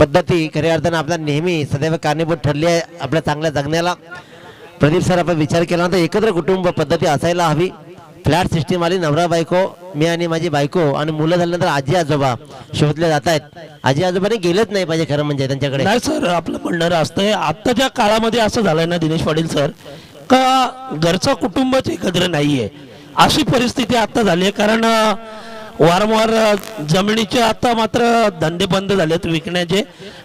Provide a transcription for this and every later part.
पद्धती खऱ्या अर्थानं आपला नेहमी सदैव कारणीभूत ठरली आहे आपल्या चांगल्या जगण्याला. प्रदीप सर आपण विचार केला तर एकत्र कुटुंब पद्धती असायला हवी. फ्लॅट सिस्टीम आली, नवरा बायको, मी आणि माझी बायको आणि मुलं झाल्यानंतर आजी आजोबा शोधले जात आहेत. आजी आजोबाने गेलेच नाही पाहिजे खरं म्हणजे त्यांच्याकडे. नाही सर, आपलं म्हणणारं असतंय आत्ताच्या काळामध्ये असं झालंय ना दिनेश पाटील सर, का घरचं कुटुंबच एकत्र नाहीये अशी परिस्थिती आता झाली आहे. कारण वारंवार जमिनीचे आता मात्र धंदे बंद झालेत विकण्याचे,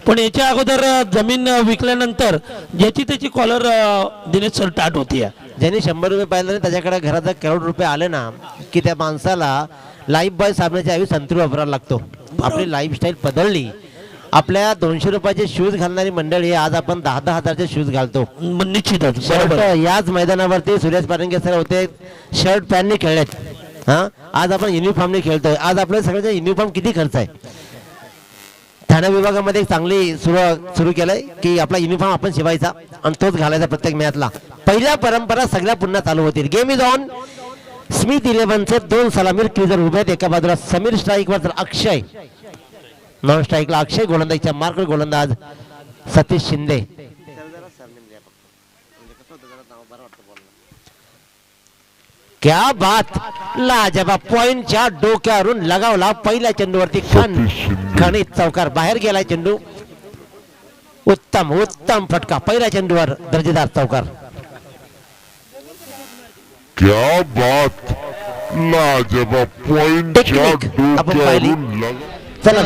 पण याच्या अगोदर जमीन विकल्यानंतर ज्याची त्याची कॉलर दिनेश सर टाट होती. ज्यांनी 100 रुपये पाहिलं नाही त्याच्याकडे घरात करोड रुपये आले ना की त्या माणसाला लाईफ बॉय साबणाच्या ऐवजी संतूर वापरायला लागतो. आपली लाईफस्टाईल बदलली. आपल्या 200 रुपयाचे शूज घालणारी मंडळी आज आपण 10-10 हजारचे शूज घालतो. निश्चितच याच मैदानावरती सुरेश पारंगे सर होते, शर्ट पॅन्टने खेळलेत. आज आपण युनिफॉर्मने खेळतोय. आज आपल्या सगळ्यांचा युनिफॉर्म किती खर्च आहे. ठाणे विभागामध्ये एक चांगली सुरू केलंय की आपला युनिफॉर्म आपण शिवायचा आणि तोच घालायचा प्रत्येक मॅचला. पहिल्या परंपरा सगळ्या पुन्हा चालू होतील. Game is on. स्मिथ 11चे 2 सलामीर क्रिजर उभे आहेत. एका बाजूला समीर स्ट्राईकवर तर अक्षय नॉन स्ट्राईकला. अक्षय गोलंदाजीच्या मार्कवर गोलंदाज सतीश शिंदे. क्या बात, लाजवाब पॉइंटच्या डोक्यावरून लगावला. पहिल्या चेंडूवरती खणित चौकार. बाहेर गेलाय चेंडू. उत्तम उत्तम फटका. पहिल्या चेंडूवर दर्जेदार चौकार. क्या बात, लाजवाब पॉइंटच्या डोक्यावरून. चला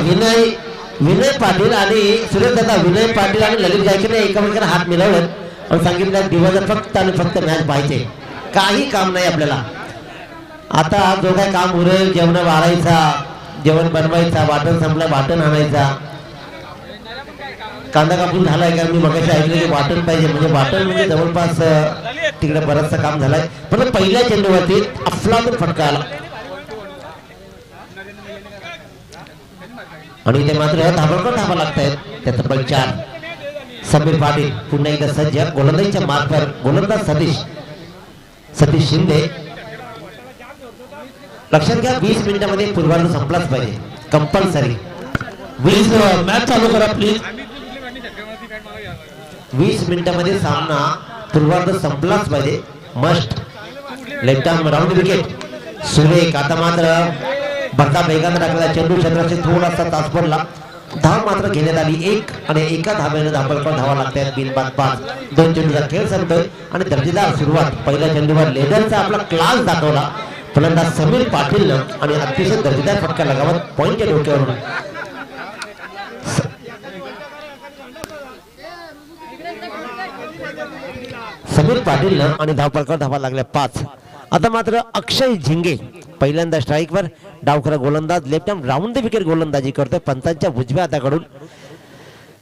विनय पाटील आणि सुरेश दादा, विनय पाटील आणि ललित गायकने एकमेकांना हात मिळवले आणि सांगितलं दिवस फक्त आणि फक्त मॅच पाहिजे, काही काम नाही आपल्याला. आता जो काय काम उरेल, जेवण वाढायचा, जेवण बनवायचा, वाटण संपलं वाटण आणायचा, कांदा कापून झालाय का. मी मगाशी ऐकलं की वाटण पाहिजे, म्हणजे वाटण म्हणजे जवळपास तिकडे बरंचसं काम झालंय. पण पहिल्या चेंडूवरती अफलातून फटका आला आणि ते मात्र धाबळकट धाबा लागतायत. त्यात पण 4. समीर पाटील पुन्हा एकदा सज्ज. गोलंदाजीच्या मार्कवर गोलंदाज सतीश शिंदे. लक्षात घ्या 20 मिनिटांमध्ये पूर्वार्ध संपलाच पाहिजे कंपल्सरी. 20 मॅच चालू करा प्लीज. 20 मिनिटांमध्ये सामना पूर्वार्ध संपलाच पाहिजे. Must. Left arm round wicket. सुरेख. आता मात्र भरता वेगाने टाकला चेंडू. क्षेत्राचे थोडासा तास पडला. धाव मात्र घेण्यात आली 1 आणि एका धाब्याने धाबळकट धावा लागतात. बिनबाद 5. 2 चेंडूचा खेळ संपतोय आणि दर्जेदार सुरुवात. पहिल्या चेंडूवर लेदरचा आपला क्लास दाखवला फलंदाज समीर पाटीलनं आणि अतिशय दर्जेदार फटका लगावत पॉइंटच्या डोक्यावरून. समीर पाटीलनं आणि धावपळकर धावा लागल्या 5. आता मात्र अक्षय झिंगे पहिल्यांदा स्ट्राईकवर. डावखरा गोलंदाज left arm round the wicket गोलंदाजी करतोय पंचांच्या उजव्या हाताकडून.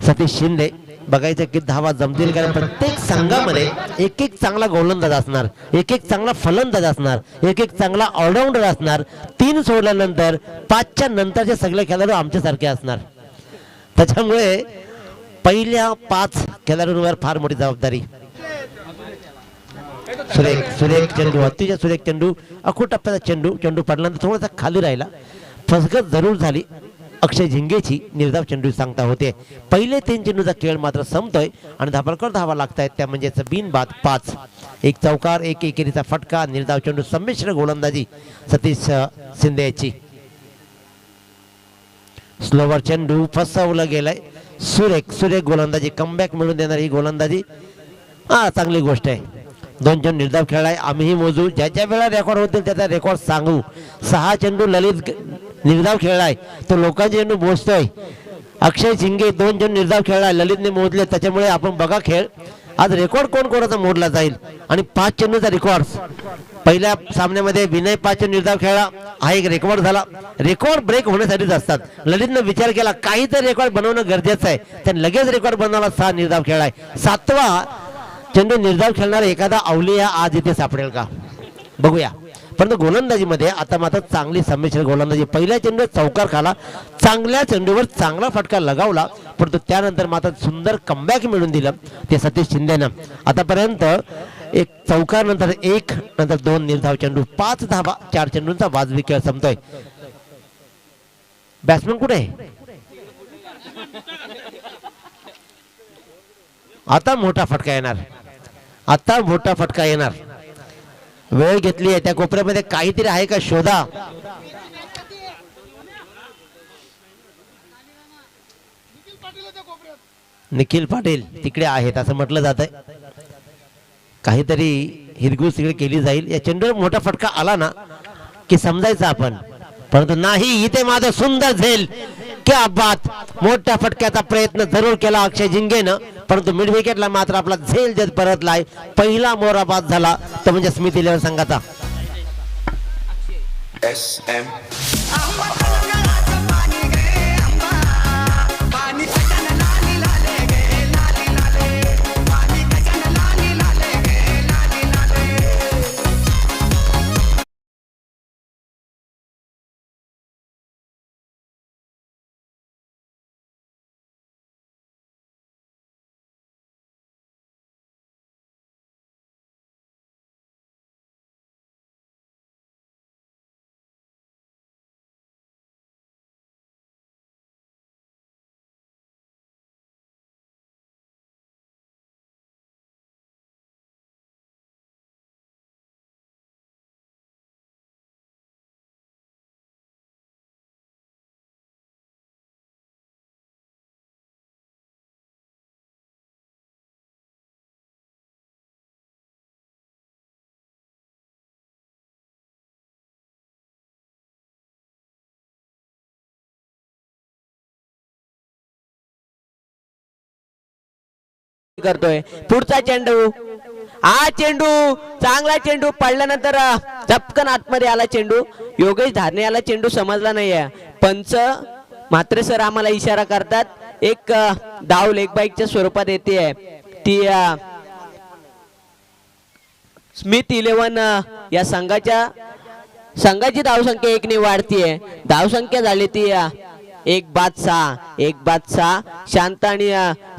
सतीश शिंदे. बघायचं की धावा जमतील, कारण प्रत्येक संघामध्ये एक एक चांगला गोलंदाज असणार, एक एक चांगला फलंदाज असणार, एक एक चांगला ऑलराऊंडर असणार. 3 सोडल्यानंतर 5च्या नंतरचे सगळे खेळाडू आमच्यासारखे असणार. त्याच्यामुळे पहिल्या 5 खेळाडूंवर फार मोठी जबाबदारी. सुरेख चेंडू, अतिशय सुरेख चेंडू. अखूट टप्प्याचा चेंडू पडल्यानंतर थोडासा खाली राहिला. फसगत जरूर झाली अक्षय झिंगेची. निर्धाव चेंडू सांगता होते. पहिले 3 चेंडूचा खेळ मात्र संपतोय आणि धाबळकट धावा लागतायत. त्या म्हणजे बिनबाद 5. 1 चौकार, 1 एकेरीचा फटका. निर्धाव चेंडू. संमिश्र गोलंदाजी सतीश शिंदे याची. स्लोवर चेंडू फसवलं गेलाय. सुरेख गोलंदाजी. कमबॅक मिळून देणार ही गोलंदाजी चांगली गोष्ट आहे. 2 चेंडू निर्धाव खेळलाय. आम्हीही मोजू, ज्याच्या वेळा रेकॉर्ड होतील त्याचा रेकॉर्ड सांगू. 6 चेंडू ललित निर्धाव खेळलाय, तो लोकांचे चेंडू मोजतोय. अक्षय झिंगे 2 चेंडू निर्धाव खेळलाय, ललितने मोजले. त्याच्यामुळे आपण बघा खेळ आज रेकॉर्ड कोणाचा मोडला जाईल. आणि 5 चेंडूचा रेकॉर्ड. पहिल्या सामन्यामध्ये विनय 5 चेंडू निर्धाव खेळला, हा एक रेकॉर्ड झाला. रेकॉर्ड ब्रेक होण्यासाठीच असतात. ललितनं विचार केला काहीतरी रेकॉर्ड बनवणं गरजेचं आहे, त्याने लगेच रेकॉर्ड बनवला. 6 निर्धाव खेळलाय. 7वा चेंडू निर्धाव खेळणारा एखादा अवलिया आज इथे सापडेल का बघूया. परंतु गोलंदाजीमध्ये आता मात्र चांगली संमिश्र गोलंदाजी. पहिल्या चेंडूवर चौकार खाला, चांगल्या चेंडूवर चांगला फटका लगावला, परंतु त्यानंतर मात्र सुंदर कमबॅक मिळून दिलं ते सतीश शिंदेनं. आतापर्यंत 1 चौकार, नंतर 1, नंतर 2 निर्धाव चेंडू. 5 धावा, 4 चेंडूंचा वाजवी खेळ संपतोय. बॅट्समन कुठे आहे? आता मोठा फटका येणार, आता मोठा फटका येणार. वेळ घेतली आहे, त्या कोपऱ्यामध्ये काहीतरी आहे का शोधा. निखिल पाटील तिकडे आहेत असं म्हटलं जात आहे. काहीतरी हिरगूस तिकडे केली जाईल. या चेंडूवर मोठा फटका आला ना की समजायचं आपण, परंतु नाही. इथे माझं सुंदर झेल, क्या बात. मोठ्या फटक्याचा प्रयत्न जरूर केला अक्षय जिंगेनं, परंतु मिड विकेटला मात्र आपला झेल जर परतलाय. पहिला मोरा बाद झाला तो म्हणजे स्मिथ 11 संघाचा. करतोय पुढचा चेंडू. हा चेंडू चांगला चेंडू पडल्यानंतर झपकन आतमध्ये आला चेंडू. योगेश धारणे याला चेंडू समजला नाहीये. पंच मात्र सर आम्हाला इशारा करतात. एक धाव लेग बाईकच्या स्वरूपात येते, ती स्मिथ 11 या संघाची धावसंख्या 1 ने वाढतीये. धावसंख्या झाली ती 1-6. शांत आणि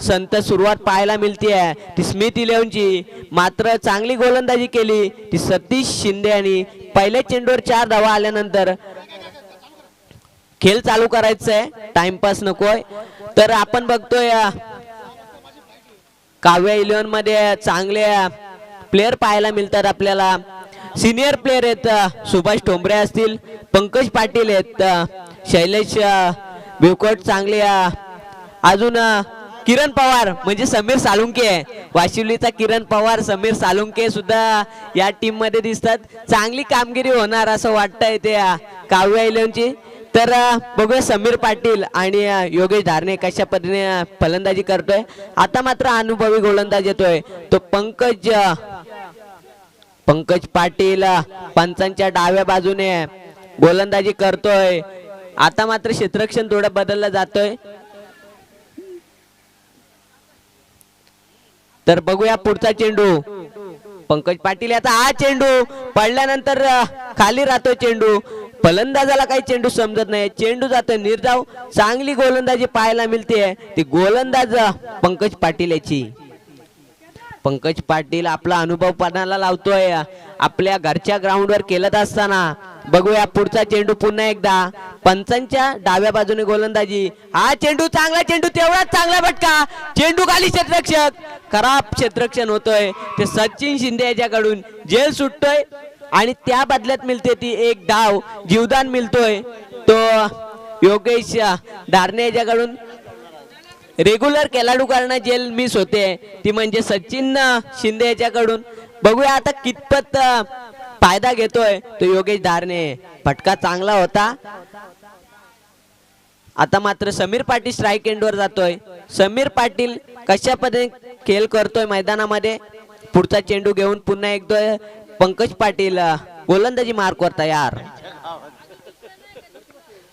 संत सुरुवात पाहायला मिळते ती स्मिथ 11 ची. मात्र चांगली गोलंदाजी केली ती सतीश शिंदे आणि पहिल्या चेंडूवर 4 धावा आल्यानंतर खेळ चालू करायचंय, टाइमपास नकोय. तर आपण बघतोय काव्या 11 मध्ये चांगले प्लेयर पाहायला मिळतात आपल्याला. सिनियर प्लेयर आहेत, सुभाष ठोंबरे असतील, पंकज पाटील आहेत, शैलेश बिवकोट चांगले, अजून किरण पवार म्हणजे समीर सालुंके, वाशिवलीचा किरण पवार, समीर सालुंके सुद्धा या टीम मध्ये दिसतात. चांगली कामगिरी होणार असं वाटतंय ते काव्या 11 ची. तर बघूया समीर पाटील आणि योगेश धारणे कशा पद्धतीने फलंदाजी करतोय. आता मात्र अनुभवी गोलंदाज येतोय तो पंकज पाटील पंचांच्या डाव्या बाजूने गोलंदाजी करतोय. आता मात्र क्षेत्ररक्षण थोडं बदललं जातोय. तर बघूया पुढचा चेंडू. पंकज पाटील याचा हा चेंडू पडल्यानंतर खाली राहतोय चेंडू. फलंदाजाला काही चेंडू समजत नाही, चेंडू जातोय निर्धाव. चांगली गोलंदाजी पाहायला मिळते ती गोलंदाज पंकज पाटील याची. पंकज पाटील आपला अनुभव पणाला लावतोय आपल्या घरच्या ग्राउंडवर खेळत असताना. बघूया पुढचा चेंडू पुन्हा एकदा पंचांच्या डाव्या बाजूने गोलंदाजी. हा चेंडू चांगला चेंडू, तेवढाच चांगला फटका. चेंडू खाली क्षेत्ररक्षक, खराब क्षेत्ररक्षण होतोय ते सचिन शिंदे याच्याकडून. जेल सुटतोय आणि त्या बदल्यात मिळते ती 1 धाव, जीवदान मिळतोय तो योगेश धारणे याच्याकडून. रेग्युलर खेळाडूकडनं जेल मिस होते ती म्हणजे सचिन शिंदे याच्याकडून. बघूया आता कितपत फायदा घेतोय तो योगेश धारणे. फटका चांगला होता. आता मात्र समीर पाटील स्ट्राईक एंडवर जातोय. समीर पाटील कशा पद्धतीने खेळ करतोय मैदानामध्ये. पुढचा चेंडू घेऊन पुन्हा एकदा पंकज पाटील गोलंदाजी मार्क वर तयार.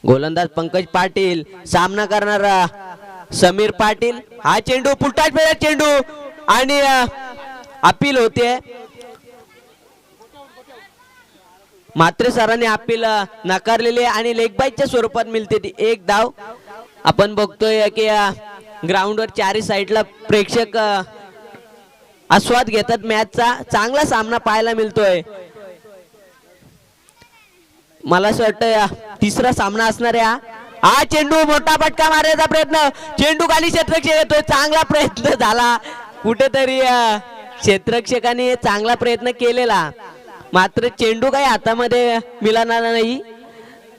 गोलंदाज पंकज पाटील, सामना करणारा समीर पाटील. हा चेंडू पुलटाच फेऱ्या चेंडू आणि अपील होते. मात्र सरांनी अपील नकारलेली आणि लेग बाईच्या स्वरूपात मिळते ती 1 धाव. आपण बघतोय की ग्राउंडवर चारही साईडला प्रेक्षक आस्वाद घेतात मॅचचा. चांगला सामना पाहायला मिळतोय. मला असं वाटतं तिसरा सामना असणार आहे. हा चेंडू मोठा फटका मारण्याचा प्रयत्न, चेंडू खाली क्षेत्ररक्षक येतोय, चांगला प्रयत्न झाला कुठेतरी क्षेत्ररक्षकाने चांगला प्रयत्न केलेला, मात्र चेंडू काही हातामध्ये मिळाला नाही.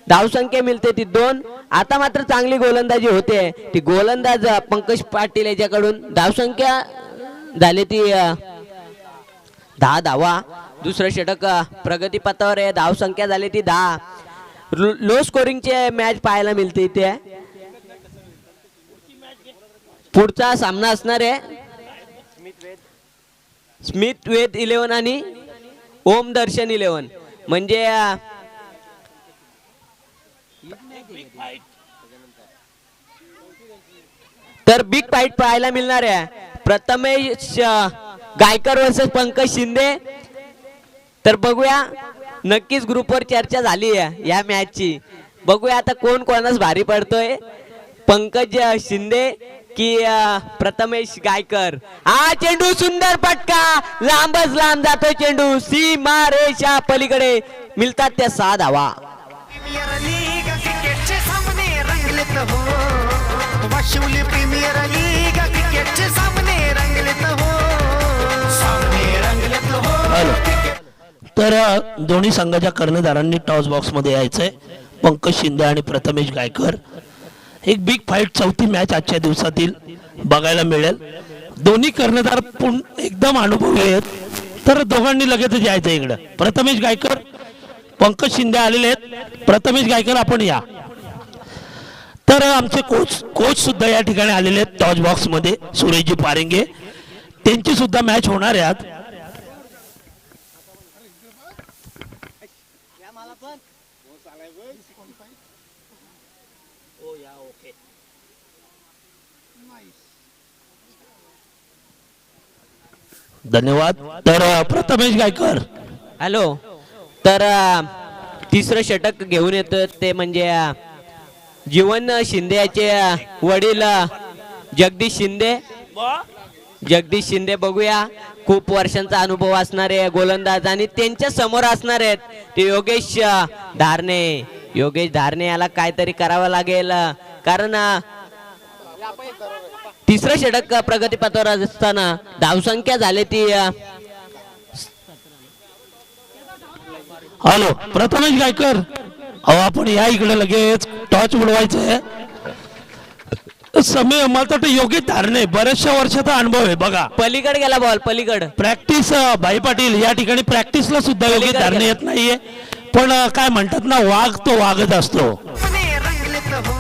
धावसंख्या मिळते ती 2. आता मात्र चांगली गोलंदाजी होते ती गोलंदाज पंकज पाटील याच्याकडून. धावसंख्या झाली ती 10 धावा. दुसरं षटक प्रगती पथावर आहे. धावसंख्या झाली ती 10. लो स्कोरिंगचे मॅच पाहायला मिळते इथे. पुढचा सामना असणार आहे स्मिथ वेद 11 आणि ओम दर्शन 11. म्हणजे तर बिग फाईट पाहायला मिळणार आहे. प्रथमेश गायकर वर्सेस पंकज शिंदे. तर बघूया, नक्कीच ग्रुपवर चर्चा झाली आहे या मॅचची. बघूया आता कोण कोणास भारी पडतोय, पंकज शिंदे की प्रथमेश गायकर. हा चेंडू सुंदर फटका, लांबच लांब जातोय चेंडू, सीमा रेषा पलीकडे. मिळतात त्या 6 धावा. प्रीमियर लीग क्रिकेटचे सामने रंगलेत हो, वाशिवली प्रीमियर लीग क्रिकेटचे सामने रंगलेत हो, सामने रंगलेत हो. तर दोन्ही संघाच्या कर्णधारांनी टॉस बॉक्स मध्ये यायचंय. पंकज शिंदे आणि प्रथमेश गायकर. एक बिग फाईट 4थी मॅच आजच्या दिवसातील बघायला मिळेल. दोन्ही कर्णधार एकदम अनुभवी आहेत. तर दोघांनी लगेच यायचं इकडं. प्रथमेश गायकर, पंकज शिंदे आलेले आहेत. प्रथमेश गायकर आपण या. तर आमचे कोच सुद्धा या ठिकाणी आलेले आहेत टॉस बॉक्स मध्ये, सुरेशजी पारेंगे. त्यांची सुद्धा मॅच होणार आहे आज. धन्यवाद. तर प्रथमेश गायकर. हॅलो. तर तिसरं षटक घेऊन येतो ते म्हणजे जीवन शिंदे याचे वडील जगदीश शिंदे. जगदीश शिंदे बघूया, खूप वर्षांचा अनुभव असणारे गोलंदाज आणि त्यांच्या समोर असणार आहेत ते योगेश धारणे. योगेश धारणे याला काहीतरी करावं लागेल, कारण तिसरं षटक प्रगती पथावर असताना धावसंख्या झाली ती. हॅलो प्रथमेश गायकर, अहो आपण या इकडे लगेच. टॉच उडवायचंय. समय मला तर योग्य धारणे, बऱ्याचशा वर्षाचा अनुभव आहे बघा. पलीकडे गेला बॉल, पलीकड. प्रॅक्टिस भाई पाटील या ठिकाणी प्रॅक्टिसला सुद्धा योग्य धारणे येत नाहीये. पण काय म्हणतात ना, वाघ तो वाघच असतो. सामने रंगलेत हो,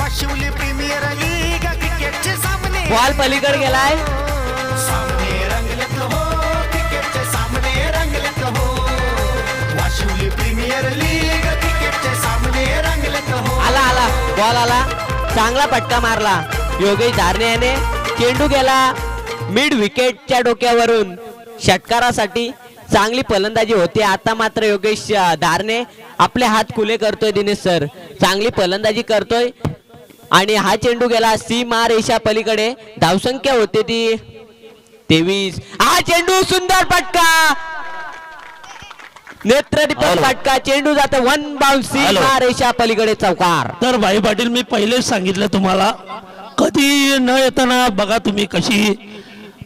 वाशिवली प्रीमियर लीग क्रिकेटचे सामने बॉल पलीकडे गेलाय. सामने रंगलेत हो, क्रिकेटचे सामने रंगलेत हो, वाशिवली प्रीमियर लीग क्रिकेटचे सामने रंगलेत हो. आला आला बॉल आला, चांगला फटका मारला योगेश धारणे याने. चेंडू गेला मिड विकेटच्या डोक्यावरून. षटकारासाठी चांगली फलंदाजी होती. आता मात्र योगेश धारणे आपले हात खुले करतोय. दिनेश सर चांगली फलंदाजी करतोय आणि हा चेंडू गेला सीमा रेषा पलीकडे. धावसंख्या होते ती 23. हा चेंडू सुंदर फटका, नेत्रदीपक फटका. चेंडू जातो 1 बाउंस सीमा रेषा पलीकडे चौकार. तर भाई पाटील मी पहिलेच सांगितलं तुम्हाला, कधी न येताना बघा तुम्ही कशी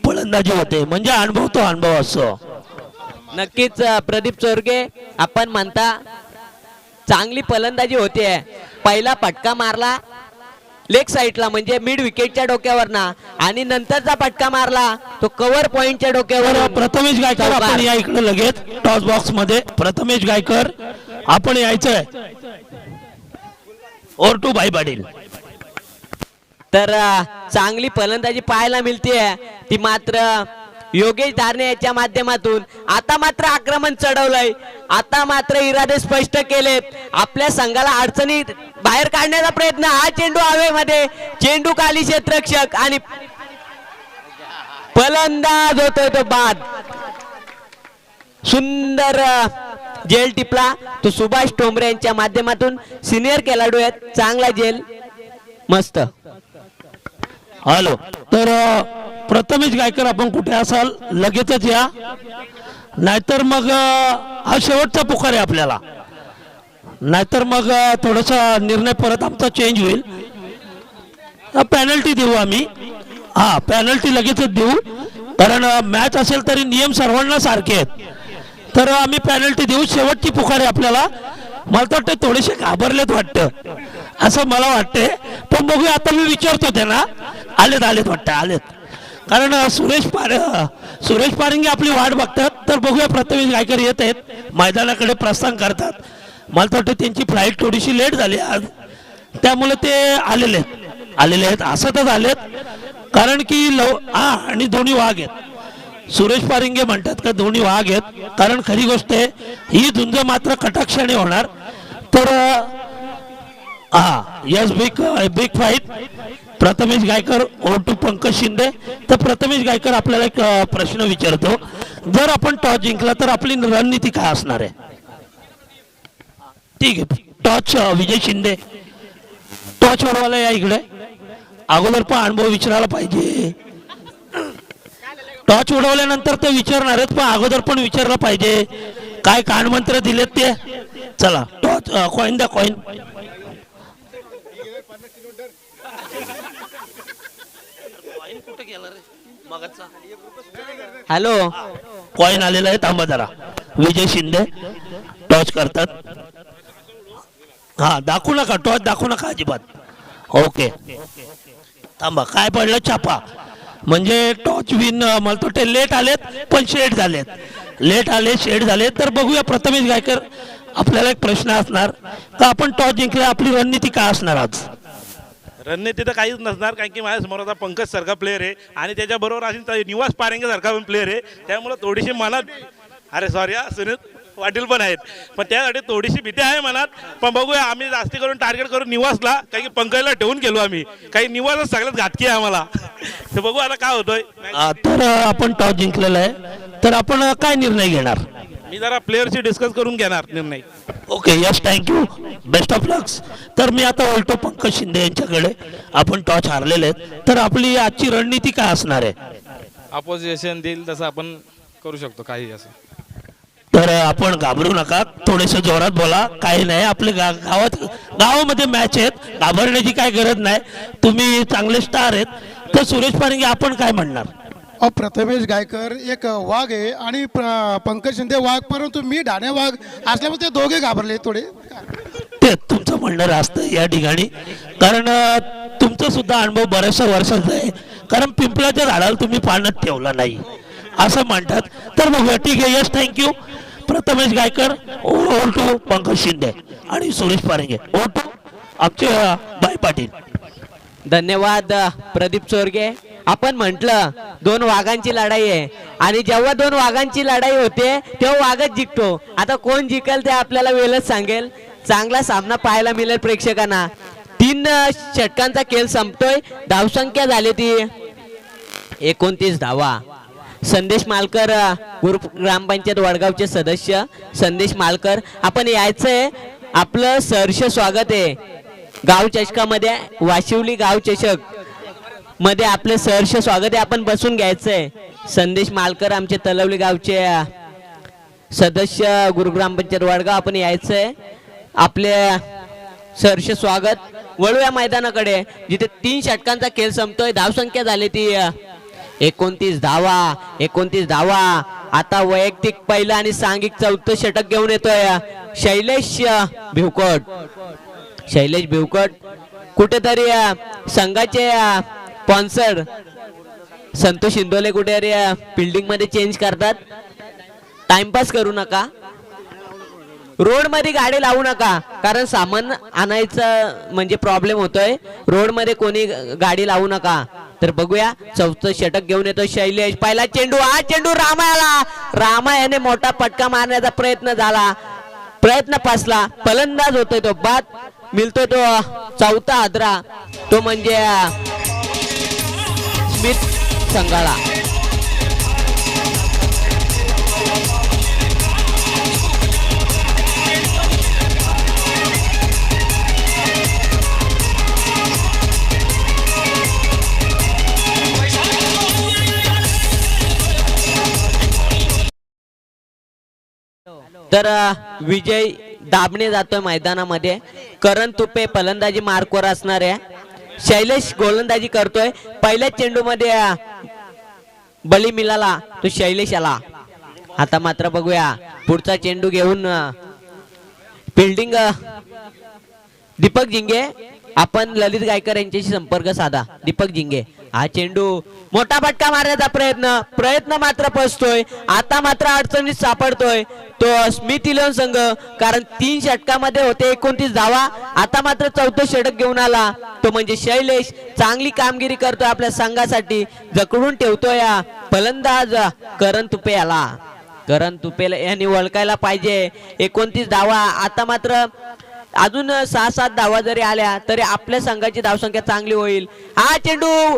फलंदाजी होते. म्हणजे अनुभव तो अनुभव असतो. नक्कीच प्रदीप चोरगे, आपण म्हणता चांगली फलंदाजी होते. पहिला फटका मारला लेग साईडला म्हणजे मिड विकेटच्या डोक्यावर ना, आणि नंतरचा फटका मारला तो कव्हर पॉइंटच्या डोक्यावर. प्रथमेश गायकर आपण या इकडे लगेच टॉस बॉक्स मध्ये. प्रथमेश गायकर आपण यायचंय. ओर टू भाई पाटील. तर चांगली फलंदाजी पाहायला मिळते ती मात्र योगेश धारणे याच्या माध्यमातून. आता मात्र आक्रमण चढवलंय, आता मात्र इरादे स्पष्ट केलेत. आपल्या संघाला अडचणी बाहेर काढण्याचा प्रयत्न. हा चेंडू हवेमध्ये, चेंडू खाली क्षेत्ररक्षक आणि फलंदाज होतोय तो बाद. सुंदर जेल टिपला तो सुभाष टोंबरे यांच्या माध्यमातून. सिनियर खेळाडू आहेत, चांगला जेल, मस्त. हॅलो. तर प्रथमेश गायकर आपण कुठे असाल लगेचच या, नाहीतर मग हा शेवटचा पुकार आहे आपल्याला. नाहीतर मग थोडासा निर्णय परत आमचा चेंज होईल. पॅनल्टी देऊ आम्ही. हा, पॅनल्टी लगेचच देऊ, कारण मॅच असेल तरी नियम सर्वांना सारखे आहेत. तर आम्ही पॅनल्टी देऊ. शेवटची पुकार आहे आपल्याला. मला तर वाटतं थोडेसे घाबरलेत वाटतं, असं मला वाटते. पण बघूया, आता मी विचारतो त्यांना. आलेत वाटतं, आलेत. कारण सुरेश पारंगे आपली वाट बघतात. तर बघूया, प्रथमेश गायकर येत आहेत, मैदानाकडे प्रस्थान करतात. मला तर वाटतं त्यांची फ्लाईट थोडीशी लेट झाली आज, त्यामुळे ते आलेले आहेत. असतच आलेत, कारण की आणि दोन्ही वाघ आहेत. सुरेश पारंगे म्हणतात का दोन्ही वाघ आहेत, कारण खरी गोष्ट आहे ही झुंज मात्र कटाक्षाने होणार. तर yes, big fight. Prathamesh Gaikar over to Pankaj Shinde. तर प्रथमेश गायकर, आपल्याला एक प्रश्न विचारतो. जर आपण टॉस जिंकला तर आपली रणनीती काय असणार आहे? ठीक आहे, टॉस विजय शिंदे, टॉस वरवाला या इकडे. अगोदर पण अनुभव विचारायला पाहिजे. टॉच उडवल्यानंतर ते विचारणार आहेत, पण अगोदर पण विचारलं पाहिजे. काय कानमंत्र दिलेत ते. चला, टॉच कॉइन द्या, कॉइन. हॅलो, कॉइन आलेला आहे, थांबा जरा. विजय शिंदे टॉच करतात. हा, दाखवू नका, टॉच दाखवू नका अजिबात. ओके, थांबा. काय पडलं? छापा. म्हणजे टॉच विन. मला तर ते लेट आलेत, पण शेड झालेत. शेड झाले. तर बघूया, प्रथमेश गायकर, आपल्याला एक प्रश्न असणार का आपण टॉस जिंकले, आपली रणनीती काय असणार आज? रणनीती तर काहीच नसणार, कारण की माझ्यासमोर आता पंकज सारखा प्लेअर आहे आणि त्याच्याबरोबर असेल निवास पारंगे सारखा पण प्लेअर आहे. त्यामुळे थोडीशी मनात, अरे सॉरी सुनील पाटील पण आहेत, पण त्यासाठी थोडीशी भीती आहे मनात. पण बघूया, आम्ही जास्ती करून टार्गेट करून निवासला, कारण की पंकजला ठेवून गेलो आम्ही. काही निवासच सगळ्यात घातकी आहे आम्हाला. तर बघू आता काय होतोय. तर आपण टॉस जिंकलेला आहे, तर आपण काय निर्णय घेणार? मी जरा प्लेअरशी डिस्कस करून घेणार निर्णय. Okay, yes, thank you, best of lux. तर मी आता बोलतो पंकज शिंदे यांच्याकडे. आपण टॉस हारलेले आहेत, तर आपली आजची रणनीती काय असणार आहे? अपोजिशन देईल तसं आपण करू शकतो काही असं. तर आपण घाबरू नका, थोडेसे जोरात बोला. काही नाही, आपले गावामध्ये मॅच आहेत, घाबरण्याची काय गरज नाही. तुम्ही चांगले स्टार आहेत. तर सुरेश पारंगे, आपण काय म्हणणार? प्रथमेश गायकर एक वाघ आहे आणि पंकज शिंदे वाघ, परंतु मी ढाणे वाघ असल्यामुळे ते दोघे घाबरले थोडे. ते तुमचं म्हणणं असतं या ठिकाणी, कारण तुमचा सुद्धा अनुभव बऱ्याचशा वर्षाचा आहे. कारण पिंपळाच्या झाडाला तुम्ही पाण्यात ठेवला नाही असं म्हणतात. तर बघूया, ठीक आहे, yes, thank you. Prathamesh Gaikar over to Pankaj Shinde आणि सुरेश पारंगे ओर टू आमचे भाई पाटील. धन्यवाद प्रदीप चोरगे. आपण म्हटलं दोन वाघांची लढाई आहे, आणि जेव्हा दोन वाघांची लढाई होते तेव्हा वाघच जिंकतो. आता कोण जिंकेल ते आपल्याला वेळच सांगेल. चांगला सामना पाहायला मिळेल प्रेक्षकांना. 3 षटकांचा खेळ संपतोय. धावसंख्या झाली ती 29 धावा. संदेश मालकर, ग्रामपंचायत वडगावचे सदस्य संदेश मालकर, आपण यायचंय. आपलं सहर्ष स्वागत आहे गाव चषकामध्ये. वाशिवली गाव चषक मध्ये आपले सहर्ष स्वागत आहे. आपण बसून घ्यायचंय. संदेश मालकर, आमचे तलवली गावचे सदस्य, ग्रामपंचायत वडगाव, आपण यायचंय. आपले सहर्ष स्वागत. वळूया मैदानाकडे, जिथे 3 षटकांचा खेळ संपतोय. धावसंख्या झाली ती 29 धावा. 29 धावा. आता वैयक्तिक पहिलं आणि सांघिक 4थं षटक घेऊन येतोय शैलेश भिवकोट. शैलेश भिवकोट कुठेतरी संघाचे स्पॉन्सर संतोष इंदोले कुठेतरी फिल्डिंग मध्ये चेंज करतात. टाइमपास करू नका, रोड मध्ये गाडी लावू नका, कारण सामान आणायचं म्हणजे प्रॉब्लेम होतोय. रोड मध्ये कोणी गाडी लावू नका. तर बघूया, 4थं षटक घेऊन येतो शैलेश. पहिला चेंडू, हा चेंडू रामा याने मोठा पटका मारण्याचा प्रयत्न झाला, प्रयत्न फसला. फलंदाज होतोय तो, बाद मिळतोय तो 4था हादरा, तो म्हणजे स्मिथ संघाला. तर विजय दाबणे जातोय मैदानामध्ये. करण तुपे फलंदाजी मार्कवर असणार आहे. शैलेश गोलंदाजी करतोय. पहिल्या चेंडूमध्ये बळी मिळाला तो शैलेश आला. आता मात्र बघूया पुढचा चेंडू घेऊन फिल्डिंग दीपक जिंगे. आपण ललित गायकर यांच्याशी संपर्क साधा. दीपक जिंगे, हा चेंडू मोठा फटका मारण्याचा प्रयत्न मात्र फसतोय. आता मात्र अडचणीत सापडतोय तो स्मिथ इलेव्हन संघ, कारण 3 षटकामध्ये होते 29 धावा. आता मात्र 4थं षटक घेऊन आला तो म्हणजे शैलेश. चांगली कामगिरी करतोय आपल्या संघासाठी, जखडून ठेवतोय या फलंदाज करण तुपे याला. करण तुपेला यांनी ओळखायला पाहिजे. 29 धावा. आता मात्र अजून 6-7 धावा जरी आल्या तरी आपल्या संघाची धावसंख्या चांगली होईल. हा चेंडू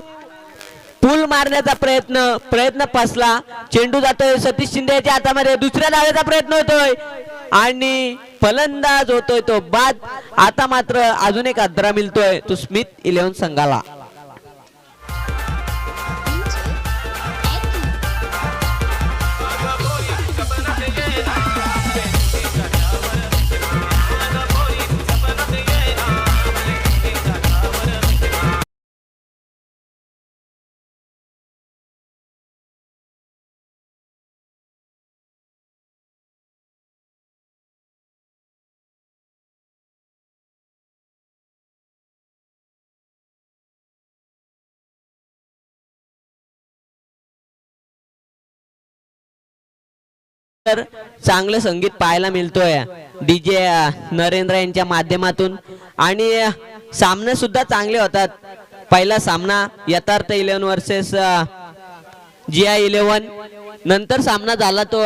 पूल मारण्याचा प्रयत्न फसला. चेंडू जातोय सतीश शिंदे याच्या हातामध्ये. दुसऱ्या धावेचा प्रयत्न होतोय आणि फलंदाज होतोय तो बाद. आता मात्र अजून एक अद्रा मिळतोय तो स्मिथ इलेव्हन संघाला. तर चांगलं संगीत पाहायला मिळतोय डीजे नरेंद्र यांच्या माध्यमातून आणि सामने सुद्धा चांगले होतात. पहिला सामना यथार्थ 11 वर्सेस GI 11, नंतर सामना झाला तो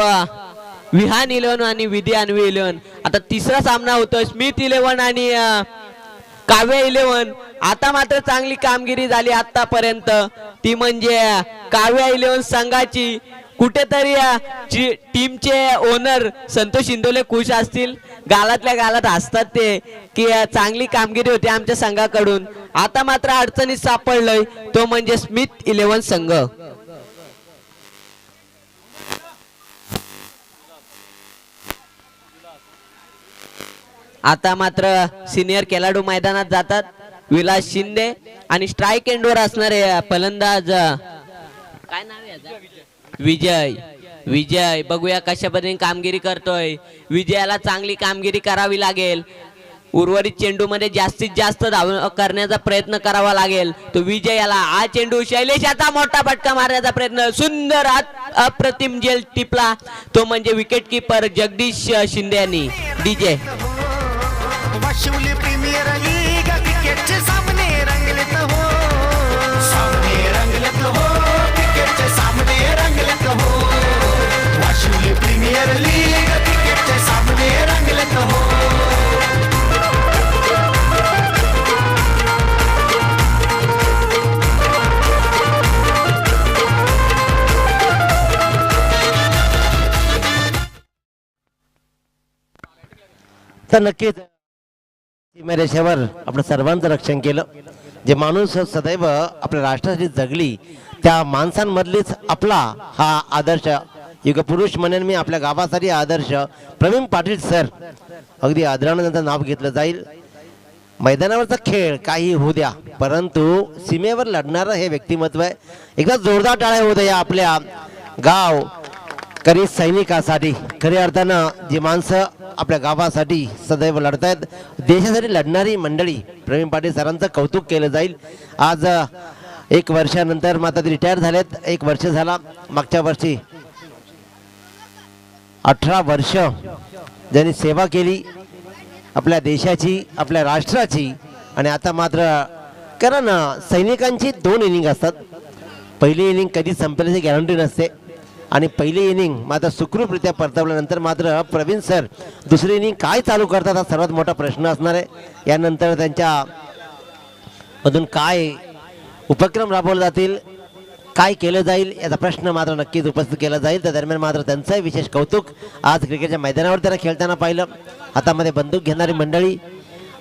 विहान 11 आणि विधी अन्वी 11. आता तिसरा सामना होतोय स्मिथ 11 आणि काव्य 11. आता मात्र चांगली कामगिरी झाली आतापर्यंत, ती म्हणजे काव्य 11 संघाची. कुठेतरी टीमचे ओनर संतोष इंदोले खुश असतील, गालातल्या गालात हसतात ते की चांगली कामगिरी होती आमच्या संघाकडून. आता मात्र अडचणीत सापडलंय तो म्हणजे स्मिथ 11 संघ. आता मात्र सिनियर खेळाडू मैदानात जातात. विलास शिंदे आणि स्ट्राईक एंडवर असणारे फलंदाज काय नाव आहे याचं? विजय. बघूया कशा पद्धतीने कामगिरी करतोय. विजयाला चांगली कामगिरी करावी लागेल. उर्वरित चेंडू मध्ये जास्तीत जास्त धाव करण्याचा प्रयत्न करावा लागेल तो विजयाला. हा चेंडू शैलेशाचा मोठा फटका मारण्याचा प्रयत्न, सुंदर अप्रतिम जेल टिपला तो म्हणजे विकेट किपर जगदीश शिंदे यांनी. डीजे वाशिवली प्रीमियर लीग क्रिकेटचे सामने रंगलेत हो. सामने रंगलेत हो. क्रिकेटचे सामने रंगलेत हो. वाशिवली प्रीमियर लीग क्रिकेटचे सामने रंगलेत हो. तर नक्कीच सीमारेषेवर आपलं सर्वांचं रक्षण केलं. जे माणूस सदैव आपल्या राष्ट्रासाठी जगली त्या माणसांमधलीच आपला हा आदर्श युगपुरुष म्हणेन मी, आपल्या गावासाठी आदर्श प्रवीण पाटील सर. अगदी आदरानं त्यांचं नाव घेतलं जाईल. मैदानावरचा खेळ काही होऊ द्या, परंतु सीमेवर लढणारं हे व्यक्तिमत्व आहे. एकदा जोरदार टाळ्या होऊ द्या आपल्या गाव करी सैनिकासाठी. खऱ्या अर्थानं जी माणसं आपल्या गावासाठी सदैव लढतायत, देशासाठी लढणारी मंडळी, प्रवीण पाटील सरांचं कौतुक केलं जाईल. आज 1 वर्षानंतर मात्र ते रिटायर झालेत. 1 वर्ष झाला. मागच्या वर्षी 18 वर्ष ज्यांनी सेवा केली आपल्या देशाची, आपल्या राष्ट्राची. आणि आता मात्र कारण सैनिकांची 2 इनिंग असतात. पहिली इनिंग कधी संपल्याची गॅरंटी नसते आणि पहिली इनिंग मात्र सुखरूपरित्या परतवल्यानंतर मात्र प्रवीण सर दुसरी इनिंग काय चालू करतात हा सर्वात मोठा प्रश्न असणार आहे. यानंतर त्यांच्या मधून काय उपक्रम राबवले जातील, काय केलं जाईल याचा प्रश्न मात्र नक्कीच उपस्थित केला जाईल. त्या दरम्यान मात्र त्यांचंही विशेष कौतुक. आज क्रिकेटच्या मैदानावर त्यांना खेळताना पाहिलं. हातामध्ये बंदूक घेणारी मंडळी.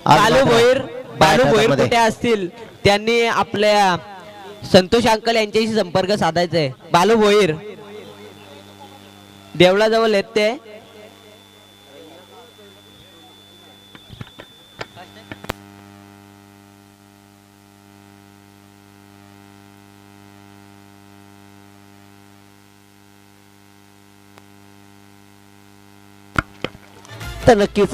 बालू भोईर कुठे असतील त्यांनी आपल्या संतोष अंकल यांच्याशी संपर्क साधायचा आहे. बालू भोईर देवळाजवळ येत ते. तर नक्कीच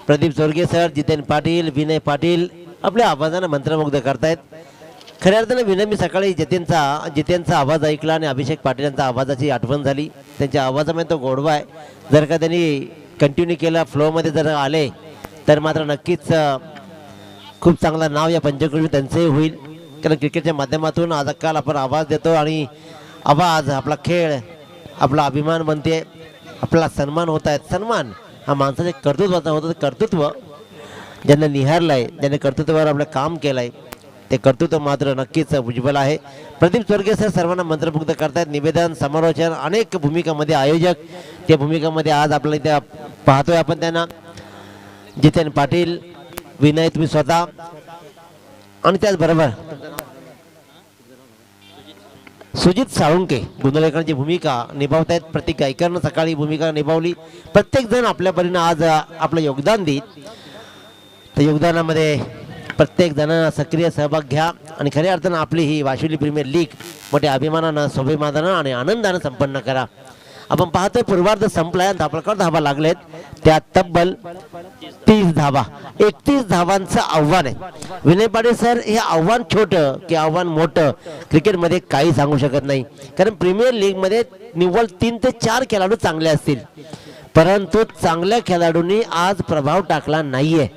प्रदीप चोरगे सर, जितेन पाटील, विनय पाटील आपल्या आवाजानं मंत्रमुग्ध करतायत. खऱ्या अर्थानं विनय, मी सकाळी जितेनचा आवाज ऐकला आणि अभिषेक पाटील यांचा आवाजाची आठवण झाली. त्यांच्या आवाजामध्ये तो गोडवा आहे. जर का त्यांनी कंटिन्यू केला, फ्लोमध्ये जर आले तर मात्र नक्कीच खूप चांगलं नाव या पंचक्रोशीत त्यांचंही होईल. कारण क्रिकेटच्या माध्यमातून आज काल आपण आवाज देतो आणि आवाज आपला खेळ, आपला अभिमान बनते, आपला सन्मान होत आहे. सन्मान हा माणसाच्या कर्तृत्वाचा होता. कर्तृत्व ज्यांना निहारलंय, ज्याने कर्तृत्वावर आपलं काम केलंय, ते कर्तृत्व मात्र नक्कीच उज्ज्वल आहे. प्रदीप चोरगे सर सर्वांना मंत्रमुग्ध करतायत. निवेदन, समालोचन, अनेक भूमिकामध्ये आयोजक, त्या भूमिकामध्ये आज आपल्याला इथे पाहतोय आपण त्यांना. जितेन पाटील, विनय, तुम्ही स्वतः आणि त्याचबरोबर सुजित साळुंके गुंदलेकरांची भूमिका निभावतायत. प्रत्येक गायकानं सकाळी भूमिका निभावली. प्रत्येक जण आपल्या परीनं आज आपलं योगदान देत. तर योगदानामध्ये प्रत्येक जणांना सक्रिय सहभाग घ्या आणि खऱ्या अर्थानं आपली ही वाशिवली प्रीमियर लीग मोठ्या अभिमानानं, स्वाभिमानानं आणि आनंदानं संपन्न करा. आपण पाहतोय पूर्वार्ध संपलाय, धापळकर धावा लागलेत. त्यात तब्बल 30 धावा, 31 धावांचं आव्हान आहे. विनय पाटील सर, हे आव्हान छोटं की आव्हान मोठं क्रिकेटमध्ये काही सांगू शकत नाही. कारण प्रीमियर लीगमध्ये निव्वळ 3 ते 4 खेळाडू चांगले असतील, परंतु चांगल्या खेळाडूंनी आज प्रभाव टाकला नाहीये.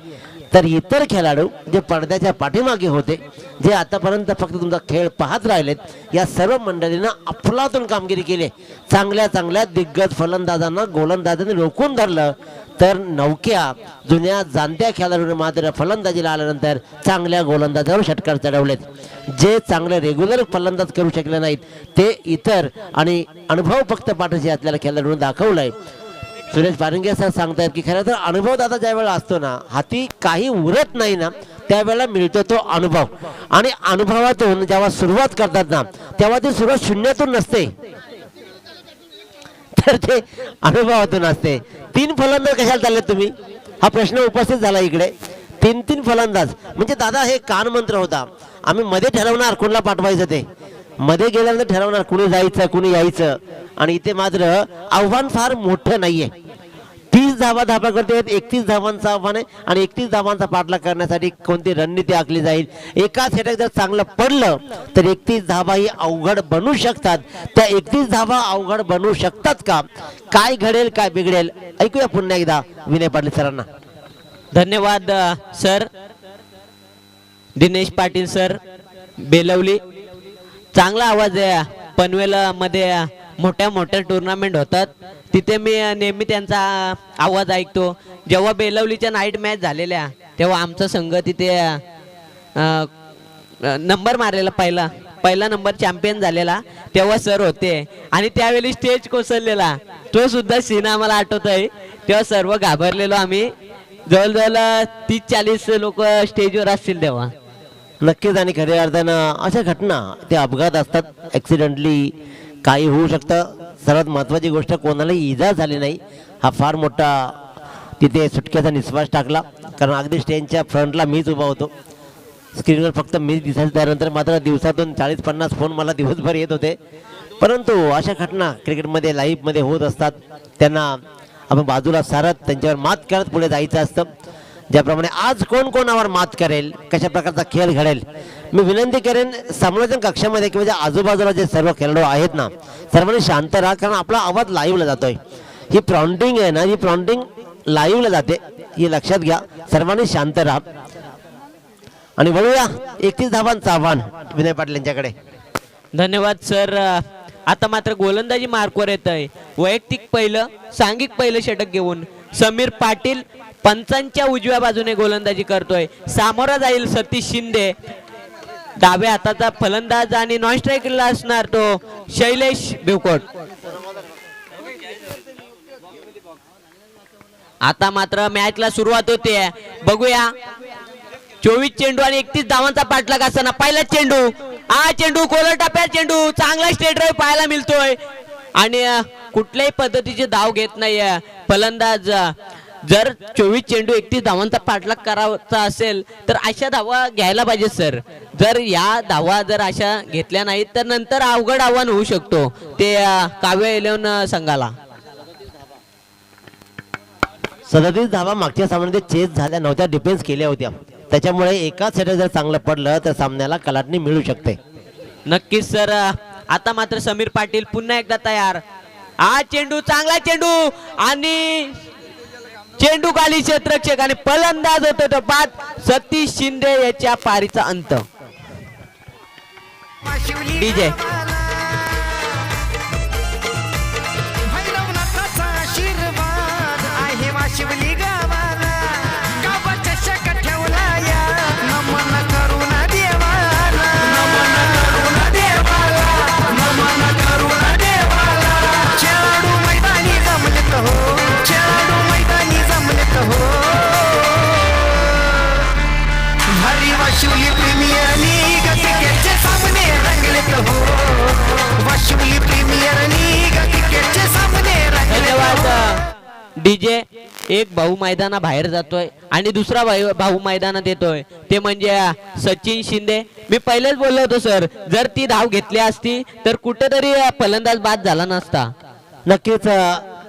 तर इतर खेळाडू जे पडद्याच्या पाठीमागे होते, जे आतापर्यंत फक्त तुमचा खेळ पाहत राहिलेत, या सर्व मंडळींना अफलातून कामगिरी केली. चांगल्या चांगल्या दिग्गज फलंदाजांना गोलंदाजांनी रोखून धरलं. तर नवक्या जुन्या जाणत्या खेळाडूंनी मात्र फलंदाजीला आल्यानंतर चांगल्या गोलंदाजावर षटकार चढवलेत. जे चांगले रेग्युलर फलंदाज करू शकले नाहीत, ते इतर आणि अनुभव फक्त पाठीशी असलेल्या खेळाडूंनी दाखवलंय. सुरेश पारंगे सर सांगतायत की खरं तर अनुभव दादा ज्या वेळेला असतो ना, हाती काही उरत नाही ना, त्यावेळेला मिळतो तो अनुभव. आणि अनुभवातून जेव्हा सुरुवात करतात ना, तेव्हा ती सुरुवात शून्यातून नसते, तर ते अनुभवातून असते. 3 फलंदाज कशाला चालले तुम्ही, हा प्रश्न उपस्थित झाला इकडे. 3 फलंदाज म्हणजे दादा हे कान मंत्र होता. आम्ही मध्ये ठरवणार कोणाला पाठवायचं, ते मध्ये गेल्यानंतर ठरवणार कुणी जायचं कुणी यायचं. आणि इथे मात्र आव्हान फार मोठं नाहीये. 30 धावा धावा करते, 31 धावांचं आव्हान आहे. आणि 31 धावांचा पाठलाग करण्यासाठी कोणती रणनीती आखली जाईल. एकाच षटक जर चांगलं पडलं तर 31 धावा ही अवघड बनू शकतात. त्या 31 धावा अवघड बनू शकतात का, काय घडेल काय बिघडेल, ऐकूया पुन्हा एकदा विनय पाटील सरांना. धन्यवाद सर. दिनेश पाटील सर, बेलवली. चांगला आवाज आहे. पनवेलमध्ये मोठ्या मोठ्या टुर्नामेंट होतात, तिथे मी नेहमी त्यांचा आवाज ऐकतो. जेव्हा बेलवलीच्या नाईट मॅच झालेल्या, तेव्हा आमचा संघ तिथे नंबर मारलेला, पहिला नंबर चॅम्पियन झालेला, तेव्हा सर होते. आणि त्यावेळी स्टेज कोसळलेला, तो सुद्धा सीन आम्हाला आठवत आहे. तेव्हा सर्व घाबरलेलो आम्ही. जवळजवळ 30-40 लोक स्टेजवर असतील तेव्हा. नक्कीच. आणि खऱ्या अर्थानं अशा घटना, ते अपघात असतात, ॲक्सिडेंटली काही होऊ शकतं. सर्वात महत्त्वाची गोष्ट, कोणालाही इजा झाली नाही, हा फार मोठा तिथे सुटकेचा निश्वास टाकला. कारण अगदी स्टेजच्या फ्रंटला मीच उभा होतो, स्क्रीनवर फक्त मीच दिसायचं. त्यानंतर मात्र दिवसातून 40-50 फोन मला दिवसभर येत होते. परंतु अशा घटना क्रिकेटमध्ये लाईव्हमध्ये होत असतात. त्यांना आपण बाजूला सारत त्यांच्यावर मात करत पुढे जायचं असतं. ज्याप्रमाणे आज कोण कोणावर मात करेल, कशा प्रकारचा खेळ घडेल, मी विनंती करेन समालोचन कक्षामध्ये किंवा आजूबाजूला जे सर्व खेळाडू आहेत ना, सर्वांनी शांत राहा. कारण आपला आवाज लाईव्हला जातोय. ही प्रॉन्टिंग आहे ना, ही प्रॉन्टिंग लाईव्हला जाते, ही लक्षात घ्या. सर्वांनी शांत राहा. आणि वळूया 31 धावांचं आव्हान विनय पाटील यांच्याकडे. धन्यवाद सर. आता मात्र गोलंदाजी मार्कवर येत आहे. वैयक्तिक पहिलं, सांघिक पहिलं षटक घेऊन समीर पाटील पंचांच्या उजव्या बाजूने गोलंदाजी करतोय. सामोरा जाईल सतीश शिंदे, डाव्या हाताचा फलंदाज, आणि नॉन स्ट्राईकला असणार तो शैलेश भिवकोट. आता मात्र मॅचला सुरुवात होते. बघूया 24 चेंडू आणि 31 धावांचा पाठलाग असताना पहिला चेंडू, चेंडू कोलर टप्प्यात, चेंडू चांगला स्ट्रेट ड्राइव्ह पाहायला मिळतोय. आणि कुठल्याही पद्धतीचे धाव घेत नाहीये फलंदाज. जर 24 चेंडू 31 धावांचा पाठलाग करायचा असेल तर अशा धावा घ्यायला पाहिजे सर. जर या धावा जर अशा घेतल्या नाहीत तर नंतर अवघड आव्हान होऊ शकतो ते काव्य 11 संघाला. 37 धावा मागच्या सामन्यामध्ये चेस झाल्या नव्हत्या, डिफेन्स केल्या होत्या, त्याच्यामुळे एका सेट जर चांगलं पडलं तर सामन्याला कलाटणी मिळू शकते. नक्कीच सर. आता मात्र समीर पाटील पुन्हा एकदा तयार. हा चेंडू, चांगला चेंडू आणि चेंडू खाली क्षेत्ररक्षक आणि फलंदाज होतो तो बाद. सतीश शिंदे याच्या पारीचा अंत. डीजे भैरवनाथाचा आशीर्वाद आहे वाशिवली गावाला. गावाच्या शक ठेवला या नमन करून देवाला. नमन करून देवाला. नमन करून देवाला. खेळाडू मैदानी जमलेत हो. खेळाडू मैदानी जमलेत हो. भारी वाशिवली प्रीमियर लीग क्रिकेटचे सामने रंगलेत हो. वाशिवली प्रीमियर लीग क्रिकेटचे सामने रंगलेत हो. धन्यवाद डीजे. एक भाऊ मैदानाबाहेर जातोय आणि दुसरा भाऊ मैदानात येतोय, ते म्हणजे सचिन शिंदे. मी पहिलेच बोललो होतो सर, जर ती धाव घेतली असती तर कुठेतरी फलंदाज बाद झाला नसता. नक्कीच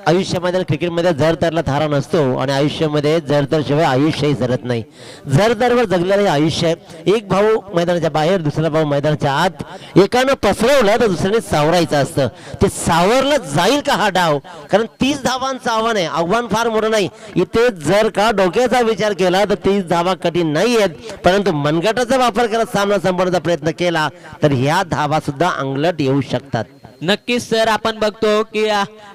आयुष्यामध्ये क्रिकेटमध्ये जर तरला थारा नसतो आणि आयुष्यामध्ये जर तर शिवाय आयुष्यही जरत नाही. जर तरवर जगलेलं हे आयुष्य आहे. एक भाऊ मैदानाच्या बाहेर, दुसरा भाऊ मैदानाच्या आत. एकानं पसरवलं तर दुसऱ्याने सावरायचं असतं. ते सावरलं जाईल का हा डाव, कारण 30 धावांचं आव्हान आहे. आव्हान फार मोठं नाही. इथे जर का डोक्याचा विचार केला तर 30 धावा कठीण नाही आहेत, परंतु मनगटाचा वापर करत सामना संपवण्याचा प्रयत्न केला तर ह्या धावा सुद्धा अंगलट येऊ शकतात. नक्कीच सर. आपण बघतो की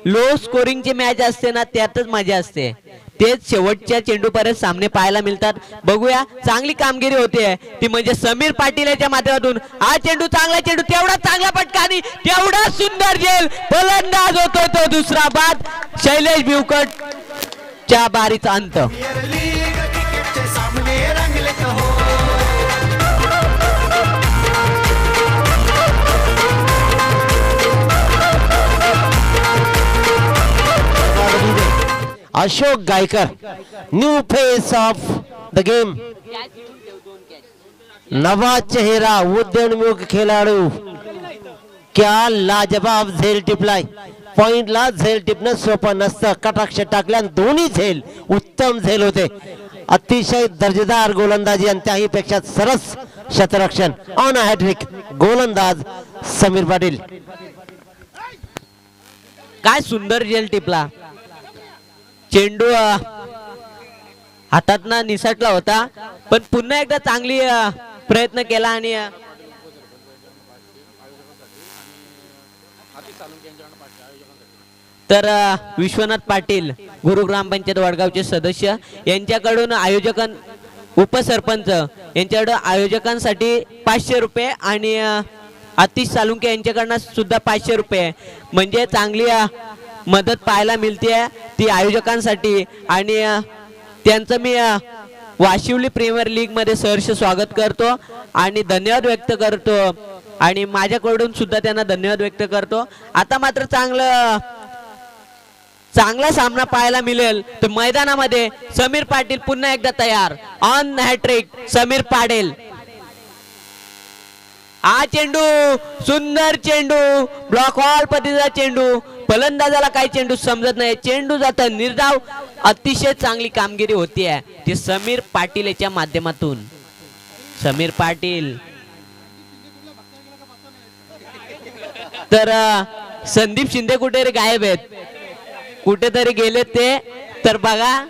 लो स्कोरिंगची मॅच असते ना, त्यातच मजा असते. तेच शेवटच्या चेंडूपर्यंत सामने पाहायला मिळतात. बघूया, चांगली कामगिरी होते ती म्हणजे समीर पाटील याच्या माध्यमातून. हा चेंडू, चांगला चेंडू, तेवढा चांगला फटका आणि तेवढा सुंदर झेल. फलंदाज होतो तो दुसरा बाद. शैलेश भिवकट च्या बारीचा अंत. प्रीमियर लीग क्रिकेटचे सामने रंगलेत हो. Ashok Gaikar, new face of the game, नवा चेहरा, उदयोन्मुख खेळाडू. क्या लाजवाब झेल टिपलाय. पॉइंटला झेल टिपणं सोपं नसतं. कटाक्ष टाकल्या दोन्ही झेल उत्तम झेल होते. अतिशय दर्जेदार गोलंदाजी आणि त्याही पेक्षा सरस शतरक्षण. ऑन हॅट्रिक गोलंदाज समीर पाटील. काय सुंदर झेल टिपला. चेंडू हातात ना निसटला होता, पण पुन्हा एकदा चांगली प्रयत्न केला आणि तर विश्वनाथ पाटील, गुरु ग्रामपंचायत वडगावचे सदस्य, यांच्याकडून उपसरपंच यांच्याकडून आयोजकांसाठी 500 रुपये आणि आतिश सालुंके यांच्याकडनं सुद्धा 500 रुपये. म्हणजे चांगली मदत पाहायला मिळते ती आयोजकांसाठी. आणि त्यांचं मी वाशिवली प्रीमियर लीग मध्ये सहर्ष स्वागत करतो आणि धन्यवाद व्यक्त करतो आणि माझ्याकडून सुद्धा त्यांना धन्यवाद व्यक्त करतो. आता मात्र चांगला सामना पाहायला मिळेल. तर मैदानामध्ये समीर पाटील पुन्हा एकदा तयार. On hattrick Sameer Patil. हा चेंडू, सुंदर चेंडू, ब्लॉक हॉल पद्धतीचा चेंडू. फलंदाजाला काही चेंडू समजत नाही. चेंडू जाता निर्धाव. अतिशय चांगली कामगिरी होतीये ती समीर पाटील याच्या माध्यमातून. समीर पाटील. तर संदीप शिंदे कुठे गायब आहेत, कुठेतरी गेले ते तर बघा.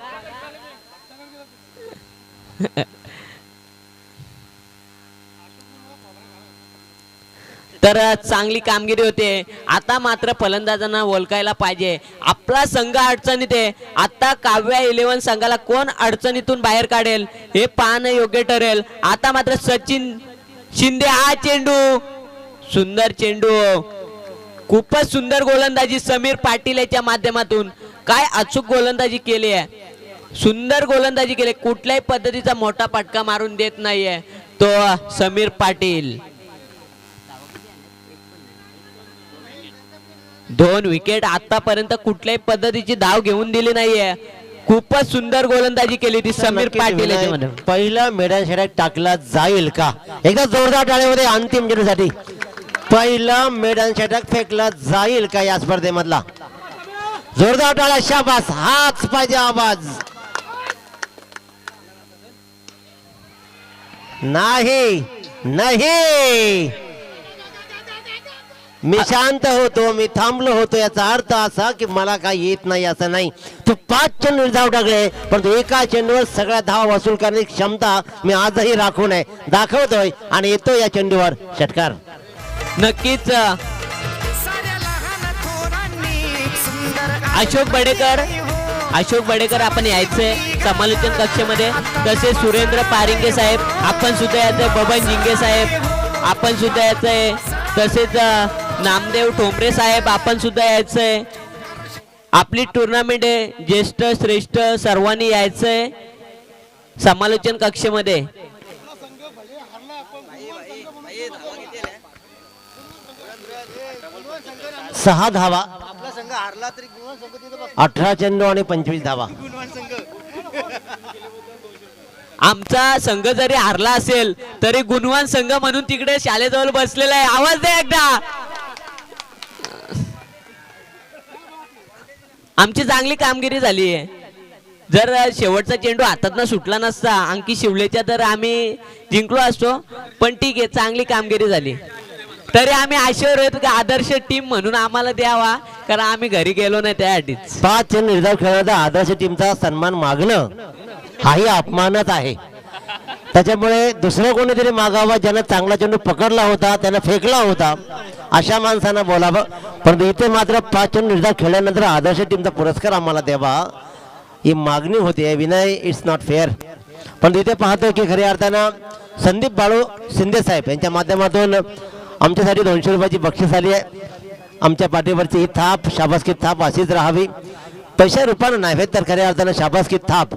तर चांगली कामगिरी होते. आता मात्र फलंदाजांना ओळखायला पाहिजे. आपला संघ अडचणीत आहे. आता काव्या 11 संघाला कोण अडचणीतून बाहेर काढेल हे पाहणं योग्य ठरेल. आता मात्र सचिन शिंदे. हा चेंडू, सुंदर चेंडू, खूपच सुंदर गोलंदाजी समीर पाटील याच्या माध्यमातून. काय अचूक गोलंदाजी केली आहे, सुंदर गोलंदाजी केली. कुठल्याही पद्धतीचा मोठा फटका मारून देत नाहीये तो समीर पाटील. 2 विकेट आतापर्यंत कुठल्याही पद्धतीची धाव घेऊन दिली नाहीये. खूपच सुंदर गोलंदाजी केली ती समीर पाटील याच्यामध्ये. पहिला मैदान षटक टाकला जाईल का, एकदा जोरदार टाळ्यामध्ये अंतिम चेंडूसाठी पहिला मैदान षटक फेकला जाईल का या स्पर्धेमधला. जोरदार टाळ्या, शाबास, हाच पाहिजे आवाज. नाही नाही, मी शांत होतो, मी थांबलो होतो, याचा अर्थ असा की मला काय येत नाही असं नाही. तू 5 चेंडू धाव टाकले, पण एका चेंडूवर सगळ्या धाव वसूल करण्याची क्षमता मी आजही राखून आहे, दाखवतोय आणि येतो या चेंडूवर षटकार. नक्कीच साऱ्या लहान थोरांनी सुंदर अशोक बडेकर आपण यायचंय समालोचन कक्षेमध्ये. तसेच सुरेंद्र पारिंगे साहेब आपण सुद्धा यायचंय, बबन जिंगे साहेब आपण सुद्धा यायचंय, तसेच नामदेव ठोंबरे साहेब आपण सुद्धा यायचंय. आपली टुर्नामेंट आहे, ज्येष्ठ श्रेष्ठ सर्वांनी यायचंय समालोचन कक्षेमध्ये. 6 धावा, 18 चेंडू आणि 25 धावा. आमचा संघ जरी हारला असेल तरी गुणवान संघ म्हणून तिकडे शाळेजवळ बसलेला आहे. आवाज द्या एकदा. आमची चांगली कामगिरी झाली आहे. जर शेवटचा चेंडू हातातनं सुटला नसता अंकी शिवलेच्या तर आम्ही जिंकलो असतो, पण ठीक आहे, चांगली कामगिरी झाली. तरी आम्ही आशेवर आहेत की आदर्श टीम म्हणून आम्हाला द्यावा, कारण आम्ही घरी गेलो नाही त्यासाठीच. 5 चेंडू निर्धाव खेळण्याचा आदर्श टीमचा सन्मान मागणं हाही अपमानच आहे. त्याच्यामुळे दुसरं कोणीतरी मागावं, ज्यानं चांगला चेंडू पकडला होता, त्यानं फेकला होता, अशा माणसांना बोलावं. परंतु इथे मात्र 5 चेंडू निर्धाव खेळल्यानंतर आदर्श टीमचा पुरस्कार आम्हाला द्यावा ही मागणी होते. Vinay, it's not fair. पण इथे पाहतोय की खऱ्या अर्थानं संदीप बाळू शिंदे साहेब यांच्या माध्यमातून आमच्यासाठी 200 रुपयाची बक्षीस आली आहे. आमच्या पाठीवरची ही थाप, शाबासकी थाप अशीच राहावी. पैशा रूपानं नाही तर खऱ्या अर्थानं शाबासकी थाप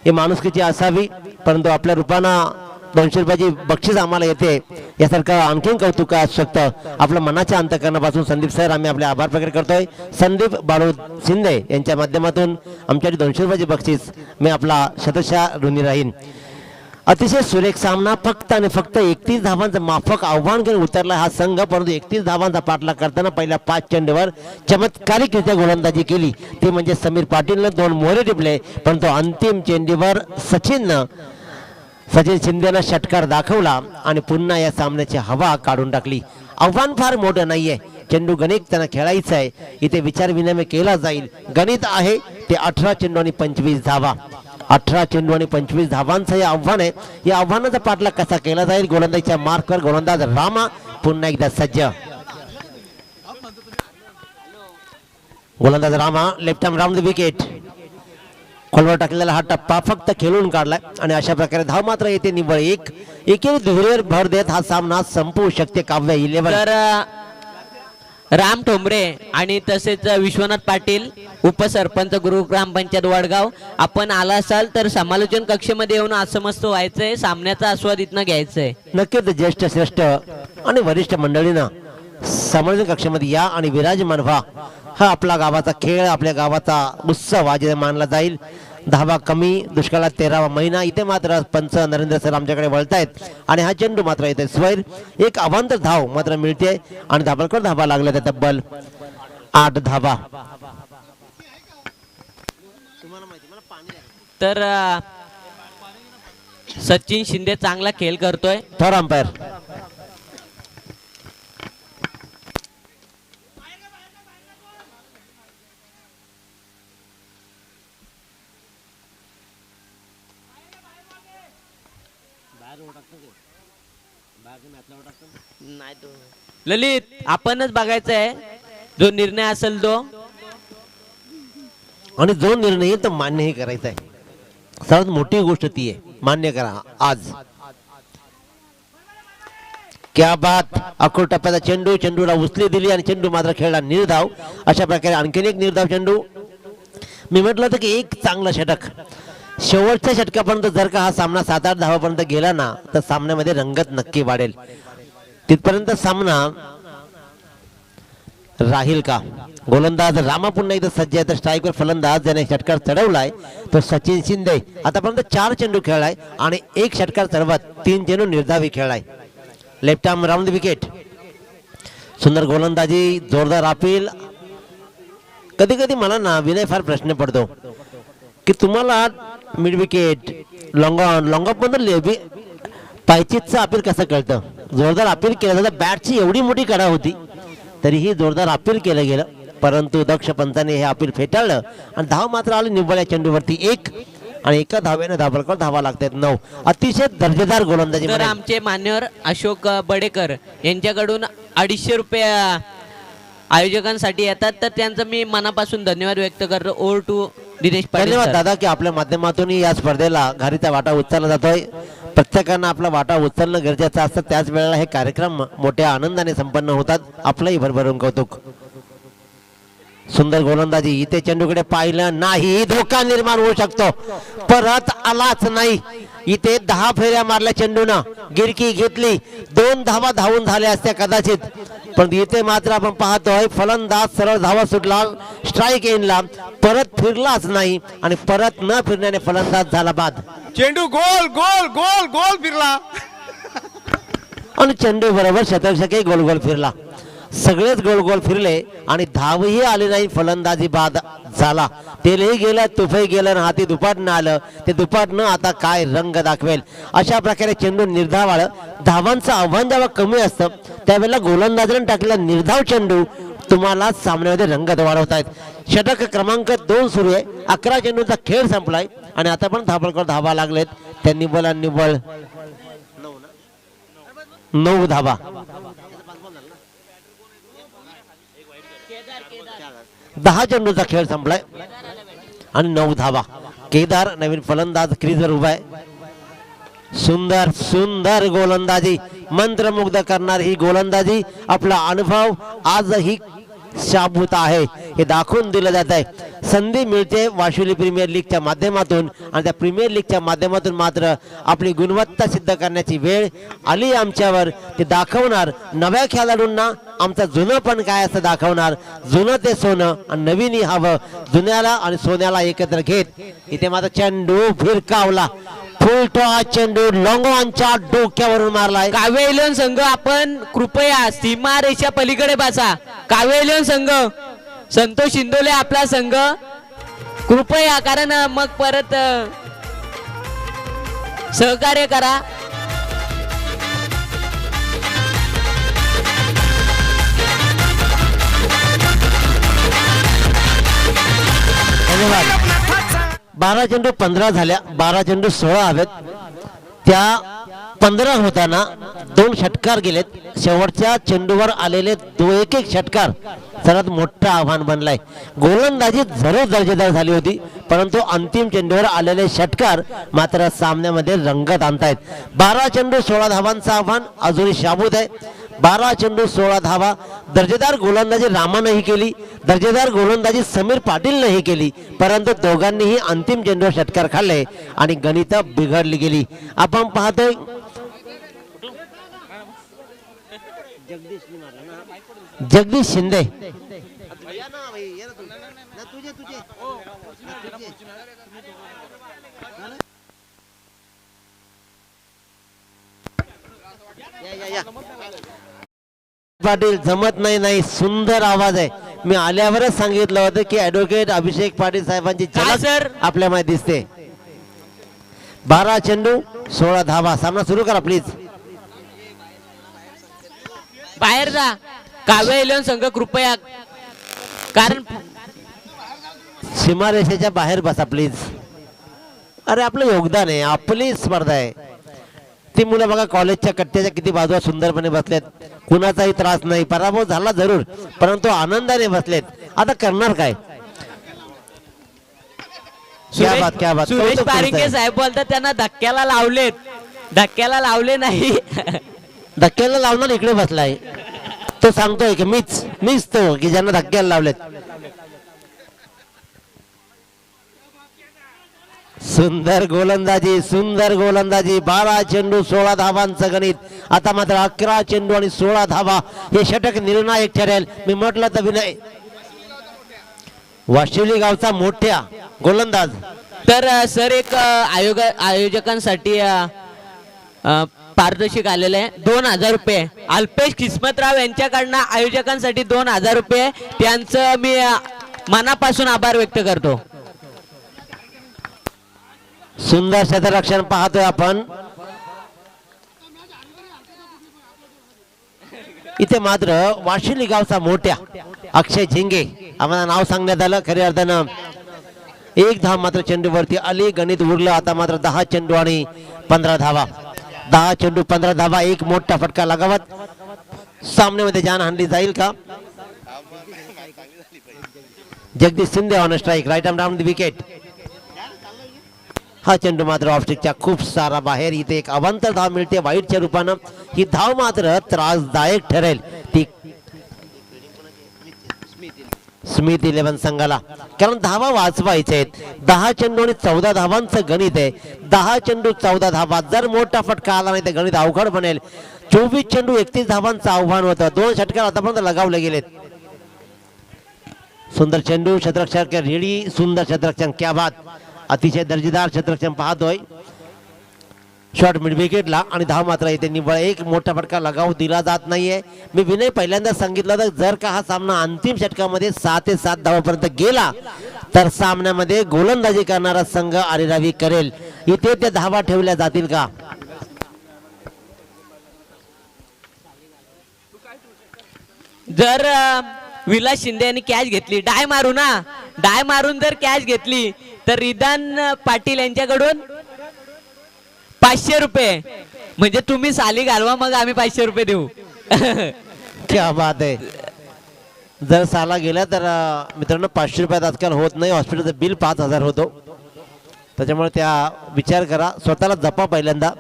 ही माणुसकीची असावी. परंतु आपल्या रूपानं 200 रुपयाची बक्षीस आम्हाला येते, यासारखं आणखीन कौतुक असू शकतं. आपल्या मनाच्या अंतकरणापासून संदीप सर आम्ही आपले आभार प्रकट करतोय. संदीप बाळू शिंदे यांच्या माध्यमातून आमच्यासाठी 200 रुपयाची बक्षीस मी आपला शतशः ऋणी राहीन. अतिशय सुरेख सामना, फक्त आणि फक्त 31 धावांचं माफक आव्हान घेऊन उतरला हा संघ. परंतु 31 धावांचा पाठलाग करताना पहिल्या 5 चेंडूवर चमत्कारिकरित्या गोलंदाजी केली, ती म्हणजे समीर पाटीलनं 2 मोहरे टिपले. परंतु अंतिम चेंडूवर सचिन शिंदेनं षटकार दाखवला आणि पुन्हा या सामन्याची हवा काढून टाकली. आव्हान फार मोठं नाहीये, चेंडू गणित त्यांना खेळायचं आहे. इथे विचार विनिमय केला जाईल. गणित आहे ते 18 चेंडू आणि 25 धावा. 18 चेंडू आणि 25 धावांचं हे आव्हान आहे. या आव्हानाचा पाठलाग कसा केला जाईल? गोलंदाजीच्या मार्कवर गोलंदाज रामा पुन्हा एकदा सज्ज. गोलंदाज Rama, left arm round the wicket. खोलवर टाकलेला हा टप्पा फक्त खेळून काढलाय आणि अशा प्रकारे धाव मात्र येते निव्वळ 1. एकेरी धुरीवर भर देत हा सामना संपवू शकते काव्य 11. तर राम ठोंबरे आणि तसेच विश्वनाथ पाटील उपसरपंच गृह ग्रामपंचायत वडगाव, आपण आला असाल तर समालोचन कक्षेमध्ये येऊन असमस्त व्हायचंय, सामन्याचा आस्वाद इथनं घ्यायचंय. नक्कीच ज्येष्ठ श्रेष्ठ आणि वरिष्ठ मंडळीनं समालोचन कक्षेमध्ये या आणि विराजमान व्हा. हा आपला गावाचा खेळ, आपल्या गावाचा उत्सव आज मानला जाईल. धावा कमी, दुष्काळात 13वा महिना. इथे मात्र पंच नरेंद्र सर आमच्याकडे वळतायत आणि हा चेंडू मात्र येते स्वैर. एक अवांतर धाव मात्र मिळते आणि धाबळकर धावा लागल्या त्या तब्बल 8 धावा. तर सचिन शिंदे चांगला खेळ करतोय. Third umpire. ललित, आपणच बघायचं आहे जो निर्णय असेल तो, आणि जो निर्णय तो मान्यही करायचा आहे. सर्वात मोठी गोष्ट ती आहे, मान्य करा आज. क्या बात. अकोट टप्प्याचा चेंडू, चेंडूला उचली दिली आणि चेंडू मात्र खेळला निर्धाव. अशा प्रकारे आणखीन एक निर्धाव चेंडू. मी म्हटलं होतं की एक चांगला षटक, शेवटच्या षटकापर्यंत जर का हा सामना 7-8 धावापर्यंत गेला ना तर सामन्यामध्ये रंगत नक्की वाढेल. तिथपर्यंत सामना राहील का? गोलंदाज रामा पुन्हा एकदा सज्ज आहे. तर स्ट्राईकवर फलंदाज ज्याने षटकार चढवलाय तो सचिन शिंदे. आतापर्यंत 4 चेंडू खेळलाय आणि 1 षटकार चढवत 3 चेंडू निर्धावी खेळलाय. Left arm round the wicket. सुंदर गोलंदाजी, जोरदार अपील कधी कधी मला ना विनय फार प्रश्न पडतो की तुम्हाला मिड विकेट लॉंग ऑन मधून पायचीतचं अपील कसं कळतं. जोरदार अपील केलं तर बॅटची एवढी मोठी कडा होती तरीही जोरदार अपील केलं गेलं, परंतु दक्ष पंताने हे अपील फेटाळलं आणि धाव मात्र आली निव्वळ या चेंडूवरती 1 आणि एका धावेने धावलकर धावा लागतात 9. अतिशय दर्जेदार गोलंदाजी. तर आमचे मान्यवर अशोक बडेकर यांच्याकडून 250 रुपये आयोजकांसाठी येतात, तर त्यांचं मी मनापासून धन्यवाद व्यक्त करतो. ओव्हर टू दिनेश पाटील धन्यवाद सर. दादा की आपल्या माध्यमातून या स्पर्धेला घारीचा वाटा उचलला जातोय. प्रत्येकानं आपला वाटा उचलणं गरजेचं असतं, त्याच वेळेला हे कार्यक्रम मोठ्या आनंदाने संपन्न होतात. आपलंही भरभरून कौतुक. सुंदर गोलंदाजी. इथे चेंडूकडे पाहिलं नाही, धोका निर्माण होऊ शकतो. परत आलाच नाही. इथे 10 फेऱ्या मारल्या चेंडूनं, गिरकी घेतली, 2 धावा धावून झाल्या असत्या कदाचित, पण इथे मात्र आपण पाहतोय फलंदाज सरळ धावा सुटला, स्ट्राईक एंडला, परत फिरलाच नाही आणि परत न फिरण्याने फलंदाज झाला बाद. चेंडू गोल गोल गोल गोल फिरला. आणि चेंडू बरोबर शतकही गोल गोल फिरला. सगळेच गोल गोल फिरले आणि धावही आली नाही. फलंदाजी बाद झाला. तेलही गेलं, तुफही गेलं आणि हाती दुपाटनं आलं. ते दुपाटनं आता काय रंग दाखवेल. अशा प्रकारे चेंडू निर्धावाळ. धावांचं आव्हान जेव्हा कमी असतं त्यावेळेला गोलंदाजाने टाकलेला निर्धाव चेंडू तुम्हाला सामन्यामध्ये रंगत वाढवतायत. षटक क्रमांक 2 सुरू आहे. 11 चेंडूचा खेळ संपलाय आणि आता पण धावलकर धावा लागलेत. त्या निव्वळ 9 धावा. 10 चेंडूचा खेळ संपलाय आणि 9 धावा. केदार नवीन फलंदाज क्रीजवर उभा आहे. सुंदर सुंदर गोलंदाजी, मंत्रमुग्ध करणार ही गोलंदाजी. आपला अनुभव आजही शाबूत आहे हे दाखवून दिलं जात आहे. संधी मिळते वाशिवली प्रीमियर लीगच्या माध्यमातून आणि त्या प्रीमियर लीगच्या माध्यमातून मात्र आपली गुणवत्ता सिद्ध करण्याची वेळ आली आमच्यावर. ते दाखवणार नव्या खेळाडूंना आमचं जुनं पण काय असं दाखवणार. जुनं ते सोनं आणि नवीनही हवं. जुन्याला आणि सोन्याला एकत्र घेत इथे मात्र चेंडू फिरकावला. फुलटॉ चेंडू लॉंगॉनच्या डोक्यावरून मारलाय. काव्य इलेव्हन संघ आपण कृपया सीमारेषा पलीकडे बसा. काव्य इलेव्हन संघ, संतोष शिंदोले आपला संघ कृपया, कारण मग परत सहकार्य करा. धन्यवाद. 12 चेंडू 15 झाल्या. 12 चेंडू 16 हवेत. त्या 15 होताना 2 षटकार गेलेत. शेवटच्या चेंडूवर आलेले 1-1 षटकार सर्वात मोठं आव्हान बनलाय. गोलंदाजी जरूर दर्जेदार झाली होती, परंतु अंतिम चेंडूवर आलेले षटकार मात्र सामन्यामध्ये रंगत आणतायत. 12 चेंडू 16 धावांचं आव्हान अजूनही शाबूत आहे. 12 चेंडू 16 धावा. दर्जेदार गोलंदाजी रामानंही केली, दर्जेदार गोलंदाजी समीर पाटीलनंही केली, परंतु दोघांनीही अंतिम चेंडूवर षटकार खाल्ले आणि गणित बिघडली गेली. आपण पाहतोय जगदीश शिंदे. पाटील जमत नाही. सुंदर आवाज आहे. मी आल्यावरच सांगितलं होतं की ऍडव्होकेट अभिषेक पाटील साहेबांची झलक सर? आपल्या मध्ये दिसते. 12 चेंडू 16 धावा. सामना सुरू करा प्लीज. बाहेर जा. काव्य इलेव्हन संघ कृपया, कारण सीमारेषेच्या बाहेर बसा प्लीज. अरे आपलं योगदान आहे, आपली स्पर्धा आहे. ती मुलं बघा कॉलेजच्या कट्ट्याच्या किती बाजूला सुंदरपणे बसलेत. कुणाचाही त्रास नाही. पराभव झाला जरूर, परंतु आनंदाने बसलेत. आता करणार काय. क्या बात. सुरेश कौतुक पारिंगे करतोय. साहेब बोलतात त्यांना धक्क्याला लावलेत. धक्क्याला लावले नाही. धक्क्याला लावणार इकडे बसलाय. तो सांगतोय की मीच तो की ज्यांना धक्क्याला लावलेत. सुंदर गोलंदाजी, सुंदर गोलंदाजी. 12 चेंडू 16 धावांचं गणित. आता मात्र 11 चेंडू आणि 16 धावा. हे षटक निर्णायक ठरेल. मी म्हटलं तर विनय वाशिवली गावचा मोठ्या गोलंदाज. तर सर एक आयोजकांसाठी पारितोषिक आलेलं आहे 2000 रुपये. अल्पेश किस्मतराव यांच्याकडनं आयोजकांसाठी 2000 रुपये. त्यांचं मी मनापासून आभार व्यक्त करतो. सुंदर क्षेत्ररक्षण पाहतोय आपण. इथे मात्र वाशिली गावचा मोठ्या अक्षय झिंगे आम्हाला नाव सांगण्यात आलं. खऱ्या अर्थानं एक धाव मात्र चेंडूवरती आली. गणित उरलं आता मात्र 10 चेंडू आणि 15 धावा. 10 चेंडू 15 धावा. एक मोठा फटका लगावत सामन्यामध्ये जान हाणली जाईल का? Jagdish Shinde on strike. Right arm down the wicket. हा चेंडू मात्र ऑफस्टिकच्या खूप सारा बाहेर. इथे एक अवांतर धाव मिळते वाईटच्या रूपानं. ही धाव मात्र त्रासदायक ठरेल ती स्मिथ 11 संघाला, कारण धावा वाचवायचे आहेत. 10 चेंडू आणि 14 धावांचं गणित आहे. 10 चेंडू 14 धावा. जर मोठा फटका आला नाही तर गणित अवघड बनेल. 24 चेंडू 31 धावांचं आव्हान होतं. 2 षटकार आतापर्यंत लगावले गेलेत. सुंदर चेंडू. क्षेत्ररक्षक रेडी. सुंदर क्षेत्ररक्षण. क्या बात. अतिशय दर्जेदार क्षेत्ररक्षण पाहतोय. शॉर्ट मिड विकेटला आणि धाव मात्र इथे निव्वळ. एक मोठा फटका लगाव दिला जात नाहीये. मी विनय पहिल्यांदा सांगितलं तर जर का हा सामना अंतिम षटकामध्ये 6 ते 7 धावापर्यंत गेला तर सामन्यामध्ये गोलंदाजी करणारा संघ आरेरावी करेल. इथे त्या धावा ठेवल्या जातील का? जर विलास शिंदे यांनी कॅच घेतली, डाय मारून जर कॅच घेतली तर रिदान पाटील यांच्याकडून 500 रुपये. म्हणजे तुम्ही साली घालवा मग आम्ही 500 रुपये देऊ. क्या बात आहे. जर साला गेला तर मित्रांनो 500 रुपयात आजकाल होत नाही. हॉस्पिटलचं बिल 5000 होतो. त्याच्यामुळे त्या विचार करा, स्वतःला जपा पहिल्यांदा.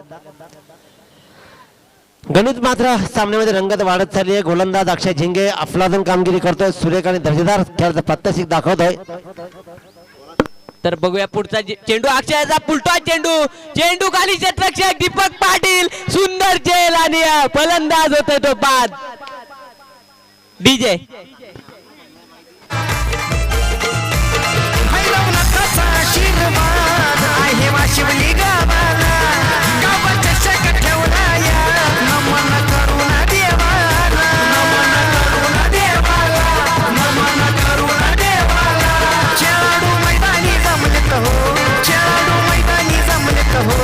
गणित मात्र सामन्यामध्ये रंगत वाढत चालली आहे. गोलंदाज अक्षय झिंगे अफलातून कामगिरी करतोय. सुरेख आणि दर्जेदार खेळाचा प्रात्यक्षिक दाखवतोय. तर बघूया पुढचा चेंडू. अक्षयाचा पुलटा चेंडू खाली क्षेत्ररक्षक दीपक पाटील. सुंदर झेल आणि फलंदाज होतोय तो बाद. डीजे भैरवनाथाचा आशीर्वाद आहे वाशिवली गावाला. गावाच्या शेतात ठेवला या नमन करून देवाला. नमन करून देवाला. नमन करून देवाला. खेळाडू मैदानी जमलेत हो. खेळाडू मैदानी जमलेत हो.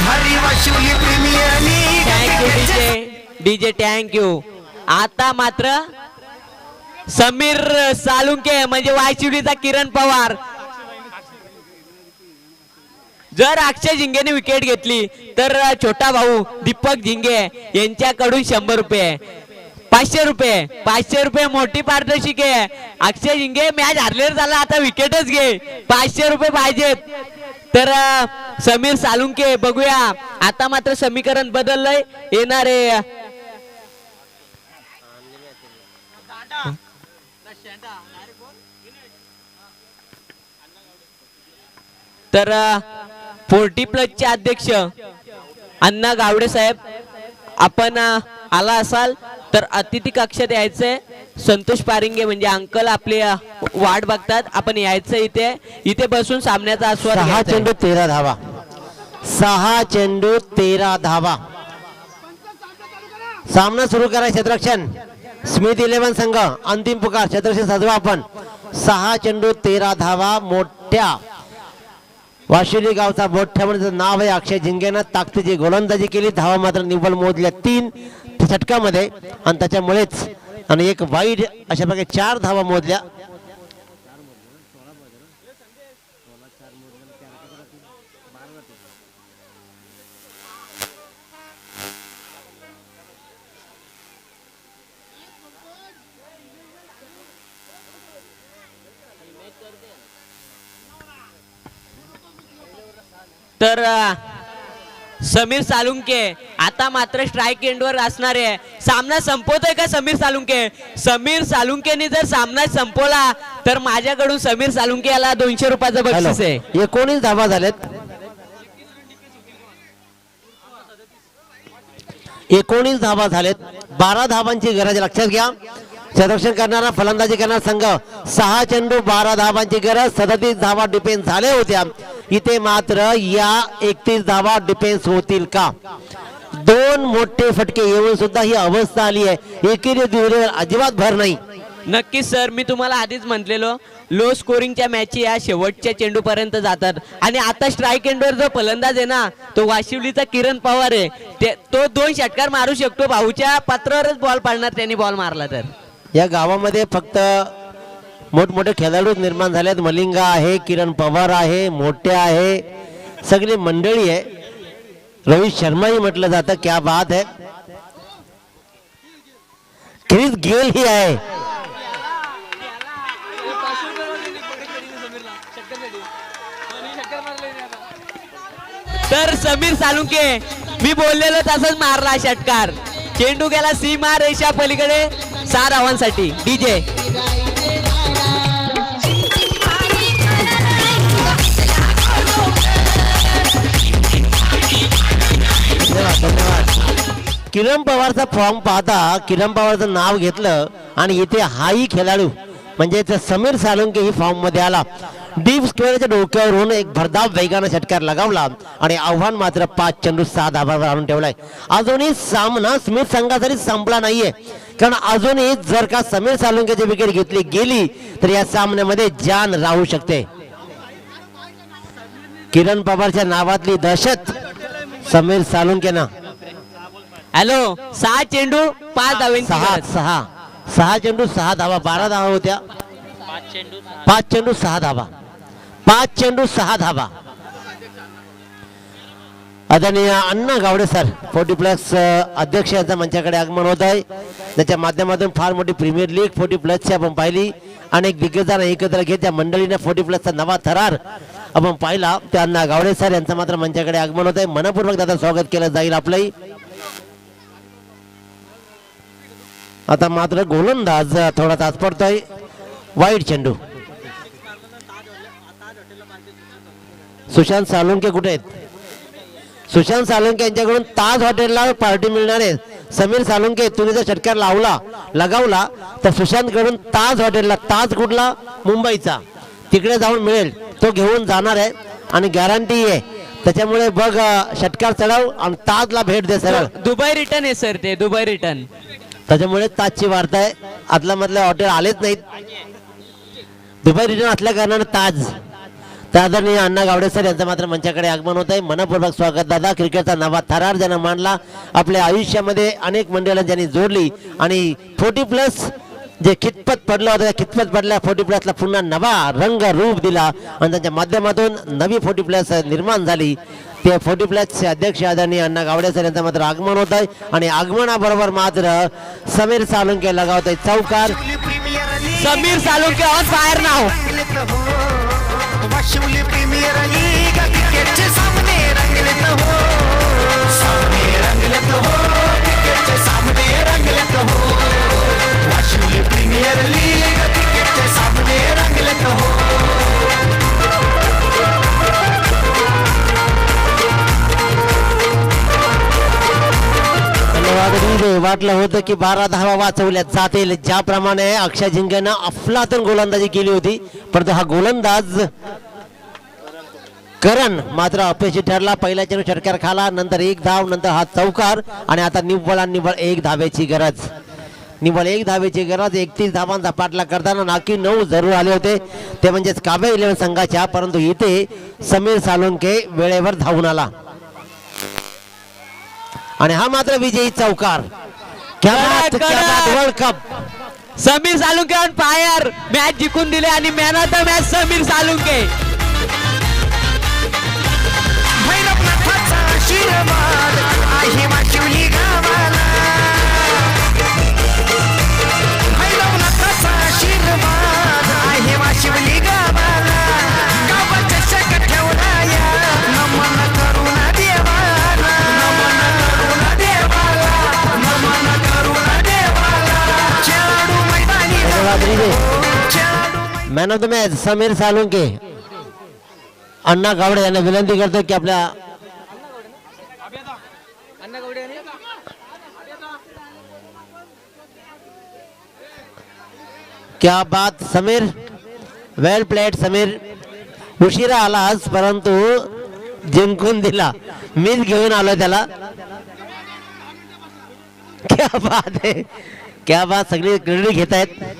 भारी Washivali premier league. Thank you DJ thank you. आता मात्र समीर सालुंके म्हणजे वायशिवलीचा किरण पवार. जर अक्षय झिंगेने विकेट घेतली तर छोटा भाऊ दीपक झिंगे यांच्याकडून 100 रुपये. 500 रुपये. 500 रुपये मोठी पारितोषिक आहे. अक्षय झिंगे मॅच हारलेला झाला, आता विकेटच घे. 500 रुपये पाहिजेत. तर समीर सालुंके बघूया. आता मात्र समीकरण बदललंय. येणारे तर 40+ चे अध्यक्ष अण्णा गावडे साहेब, आपण आला असाल तर अतिथी कक्षात यायचंय. संतोष पारिंगे म्हणजे अंकल आपले वाट बघतात. आपण यायचं इथे बसून सामन्याचा आस्वाद 6 चेंडू 13 धावा. 6 चेंडू 13 धावा. सामना सुरू करा. क्षेत्ररक्षण स्मिथ 11 संघ. अंतिम पुकार. क्षेत्ररक्षण सजवा आपण. 6 चेंडू 13 धावा. मोठ्या वाशिली गावचा मोठ्या म्हणजे नाव आहे. अक्षय झिंगेनं ताकदीची गोलंदाजी केली. धावा मात्र निव्वळ मोजल्या 3 षटकामध्ये आणि त्याच्यामुळेच आणि एक वाईड अशा प्रकारे 4 धावा मोजल्या. तर समीर सालुंके आता मात्र स्ट्राईक एंडवर असणार आहे. सामना संपवतोय का समीर सालुंके? समीर सालुंकेने जर सामना संपवला तर माझ्याकडून समीर सालुंके याला 200 रुपयाचं बक्षीस आहे. 19 धावा झालेत. 19 धावा झालेत. 12 धावांची गरज लक्षात घ्या. क्षेत्ररक्षण करणारा फलंदाजी करणारा संघ 6 चेंडू 12 धावांची गरज. 37 धावा डिफेन्स झाल्या होत्या. इथे मात्र या 31 धावा डिफेन्स होतील का? 2 मोठे फटके येऊन सुद्धा ही अवस्था आली आहे. एकेरी दुहेरीवर अजिबात भर नाही. नक्कीच सर, मी तुम्हाला आधीच म्हटलेलो लो स्कोरिंगच्या मॅच या शेवटच्या चेंडू पर्यंत जातात आणि आता स्ट्राईक एंडवर जो फलंदाज आहे ना तो वाशिवलीचा किरण पवार आहे, तो 2 षटकार मारू शकतो. भाऊच्या पात्रावरच बॉल पाडणार त्यांनी बॉल मारला तर. या गावामध्ये फक्त मोठमोठे खेळाडू निर्माण झालेत. मलिंगा आहे, किरण पवार आहे, मोठे आहे, सगळी मंडळी आहे. रोहित शर्माही म्हटलं जातं. क्या बात है. क्रिस गेल ही आहे. तर समीर सालुंके मी बोललेलो तसंच मारला षटकार. चेंडू गेला सीमा रेषा पलीकडे 6 धावांसाठी. डीजे धन्यवाद. किरण पवारचा फॉर्म पाहता किरण पवारचं नाव घेतलं आणि इथे हाही खेळाडू म्हणजे समीर सालुंके ही फॉर्म मध्ये आला. डीप स्क्वेअरच्या डोक्यावरून एक भरधाव वेगानं षटकार लगावला आणि आव्हान मात्र 5 चेंडू 6 धावांवर आणून ठेवलाय. अजूनही सामना स्मिथ संघासाठी संपला नाहीये, कारण अजूनही जर का समीर सालुंकेची विकेट घेतली गेली तर या सामन्यामध्ये जान राहू शकते. किरण पवारच्या नावातली दहशत समीर सालुंकेना. हॅलो 6 चेंडू 5 धावांची गरज. 6 चेंडू 6 धावा. 12 धावा होत्या. 5 चेंडू 6 धावा. 5 चेंडू 6 धावा. आदरणीय अण्णा गावडे सर 40+ अध्यक्ष यांच्या मंचाकडे आगमन होत आहे. त्याच्या माध्यमातून फार मोठी प्रीमियर लीग 40+ आपण पाहिली. अनेक दिग्गजांना एकत्र घेत त्या मंडळीने 40+ नवा थरार आपण पाहिला. त्या अण्णा गावडे सर यांचं मात्र मंचाकडे आगमन होत आहे. मनपूर्वक दादा स्वागत केलं जाईल आपलंही. आता मात्र गोलंदाज थोडा तास पडतोय. वाईट चेंडू. सुशांत सालुंके कुठे आहेत? सुशांत सालुंके यांच्याकडून ताज हॉटेलला पार्टी मिळणार आहे. समीर सालुंके तुम्ही जर षटकार लगावला तर सुशांत कडून ताज हॉटेलला. ताज कुठला? मुंबईचा. तिकडे जाऊन मिळेल. तो घेऊन जाणार आहे आणि गॅरंटी आहे. त्याच्यामुळे बघ षटकार चढाव आणि ताजला भेट दे सरळ. दुबई रिटर्न आहे सर, ते दुबई रिटर्न. त्याच्यामुळे ताजची वार्ता आहे. आदला मधल्या हॉटेल आलेच नाहीत. दुबई रिटर्न असल्या कारणाने ताज. आदरणीय अण्णा गावडे सर यांचं मात्र मंचाकडे आगमन होत आहे. मनपूर्वक स्वागत दादा. क्रिकेटचा नवा थरार ज्यांना मांडला, आपल्या आयुष्यामध्ये अनेक मंडळांना ज्यांनी जोडली आणि 40+ जे खितपत पडलं होतं त्या खितपत पडल्या 40+ला पुन्हा नवा रंग रूप दिला आणि त्यांच्या माध्यमातून नवी 40+ निर्माण झाली. ते 40+ अध्यक्ष आदरणीय अण्णा गावडे सर यांचं मात्र आगमन होत आहे आणि आगमनाबरोबर मात्र समीर सालुंके लगावत आहे चौकार. समीर सालुंके ऑन फायर नाव. वाशिवली प्रीमियर लीग क्रिकेटचे सामने रंगलेत हो. सामने रंगलेत हो. क्रिकेटचे सामने रंगलेत हो. वाशिवली प्रीमियर लीग क्रिकेटचे सामने रंगलेत हो. वाटलं होतं की 12 धावा वाचवल्या जातील. ज्याप्रमाणे अक्षय झिंगेनं अफलातून गोलंदाजी केली होती, परंतु हा गोलंदाज करण मात्र अपयशी ठरला. पहिल्या चेंडू षटकार खाला, नंतर 1 धाव, नंतर हा चौकार आणि आता निव्वळ 1 धावेची गरज. निव्वळ 1 धावेची गरज. 31 धावांचा पाठलाग करताना नाकी 9 जरूर आले होते, ते म्हणजेच काव्य 11 संघाच्या. परंतु इथे समीर सालुंके वेळेवर धावून आला आणि हा मात्र विजयी चौकार. क्या बात, क्या बात. World cup Sameer Salunke on fire. Match जिंकून दिले आणि man of the match Sameer Salunke. भैरवनाथाचा आशीर्वाद आहे वाशिवली गावाला. भैरवनाथाचा आशीर्वाद आहे वाशिवली गावाला. गावाच्या शक ठेवलाया नमन करून देवाला. नमन करून देवाला. नमन करून देवाला. खेळाडू मैदानी man of the match Sameer Salunke. Anna Gawade यांना विनंती करतो की आपल्या क्या बात समीर. वेल प्लेड समीर. उशिरा आलास परंतु जिंकून दिला. मीच घेऊन आलो त्याला. क्या बात आहे, क्या बात. सगळी क्रेडिट घेत आहेत.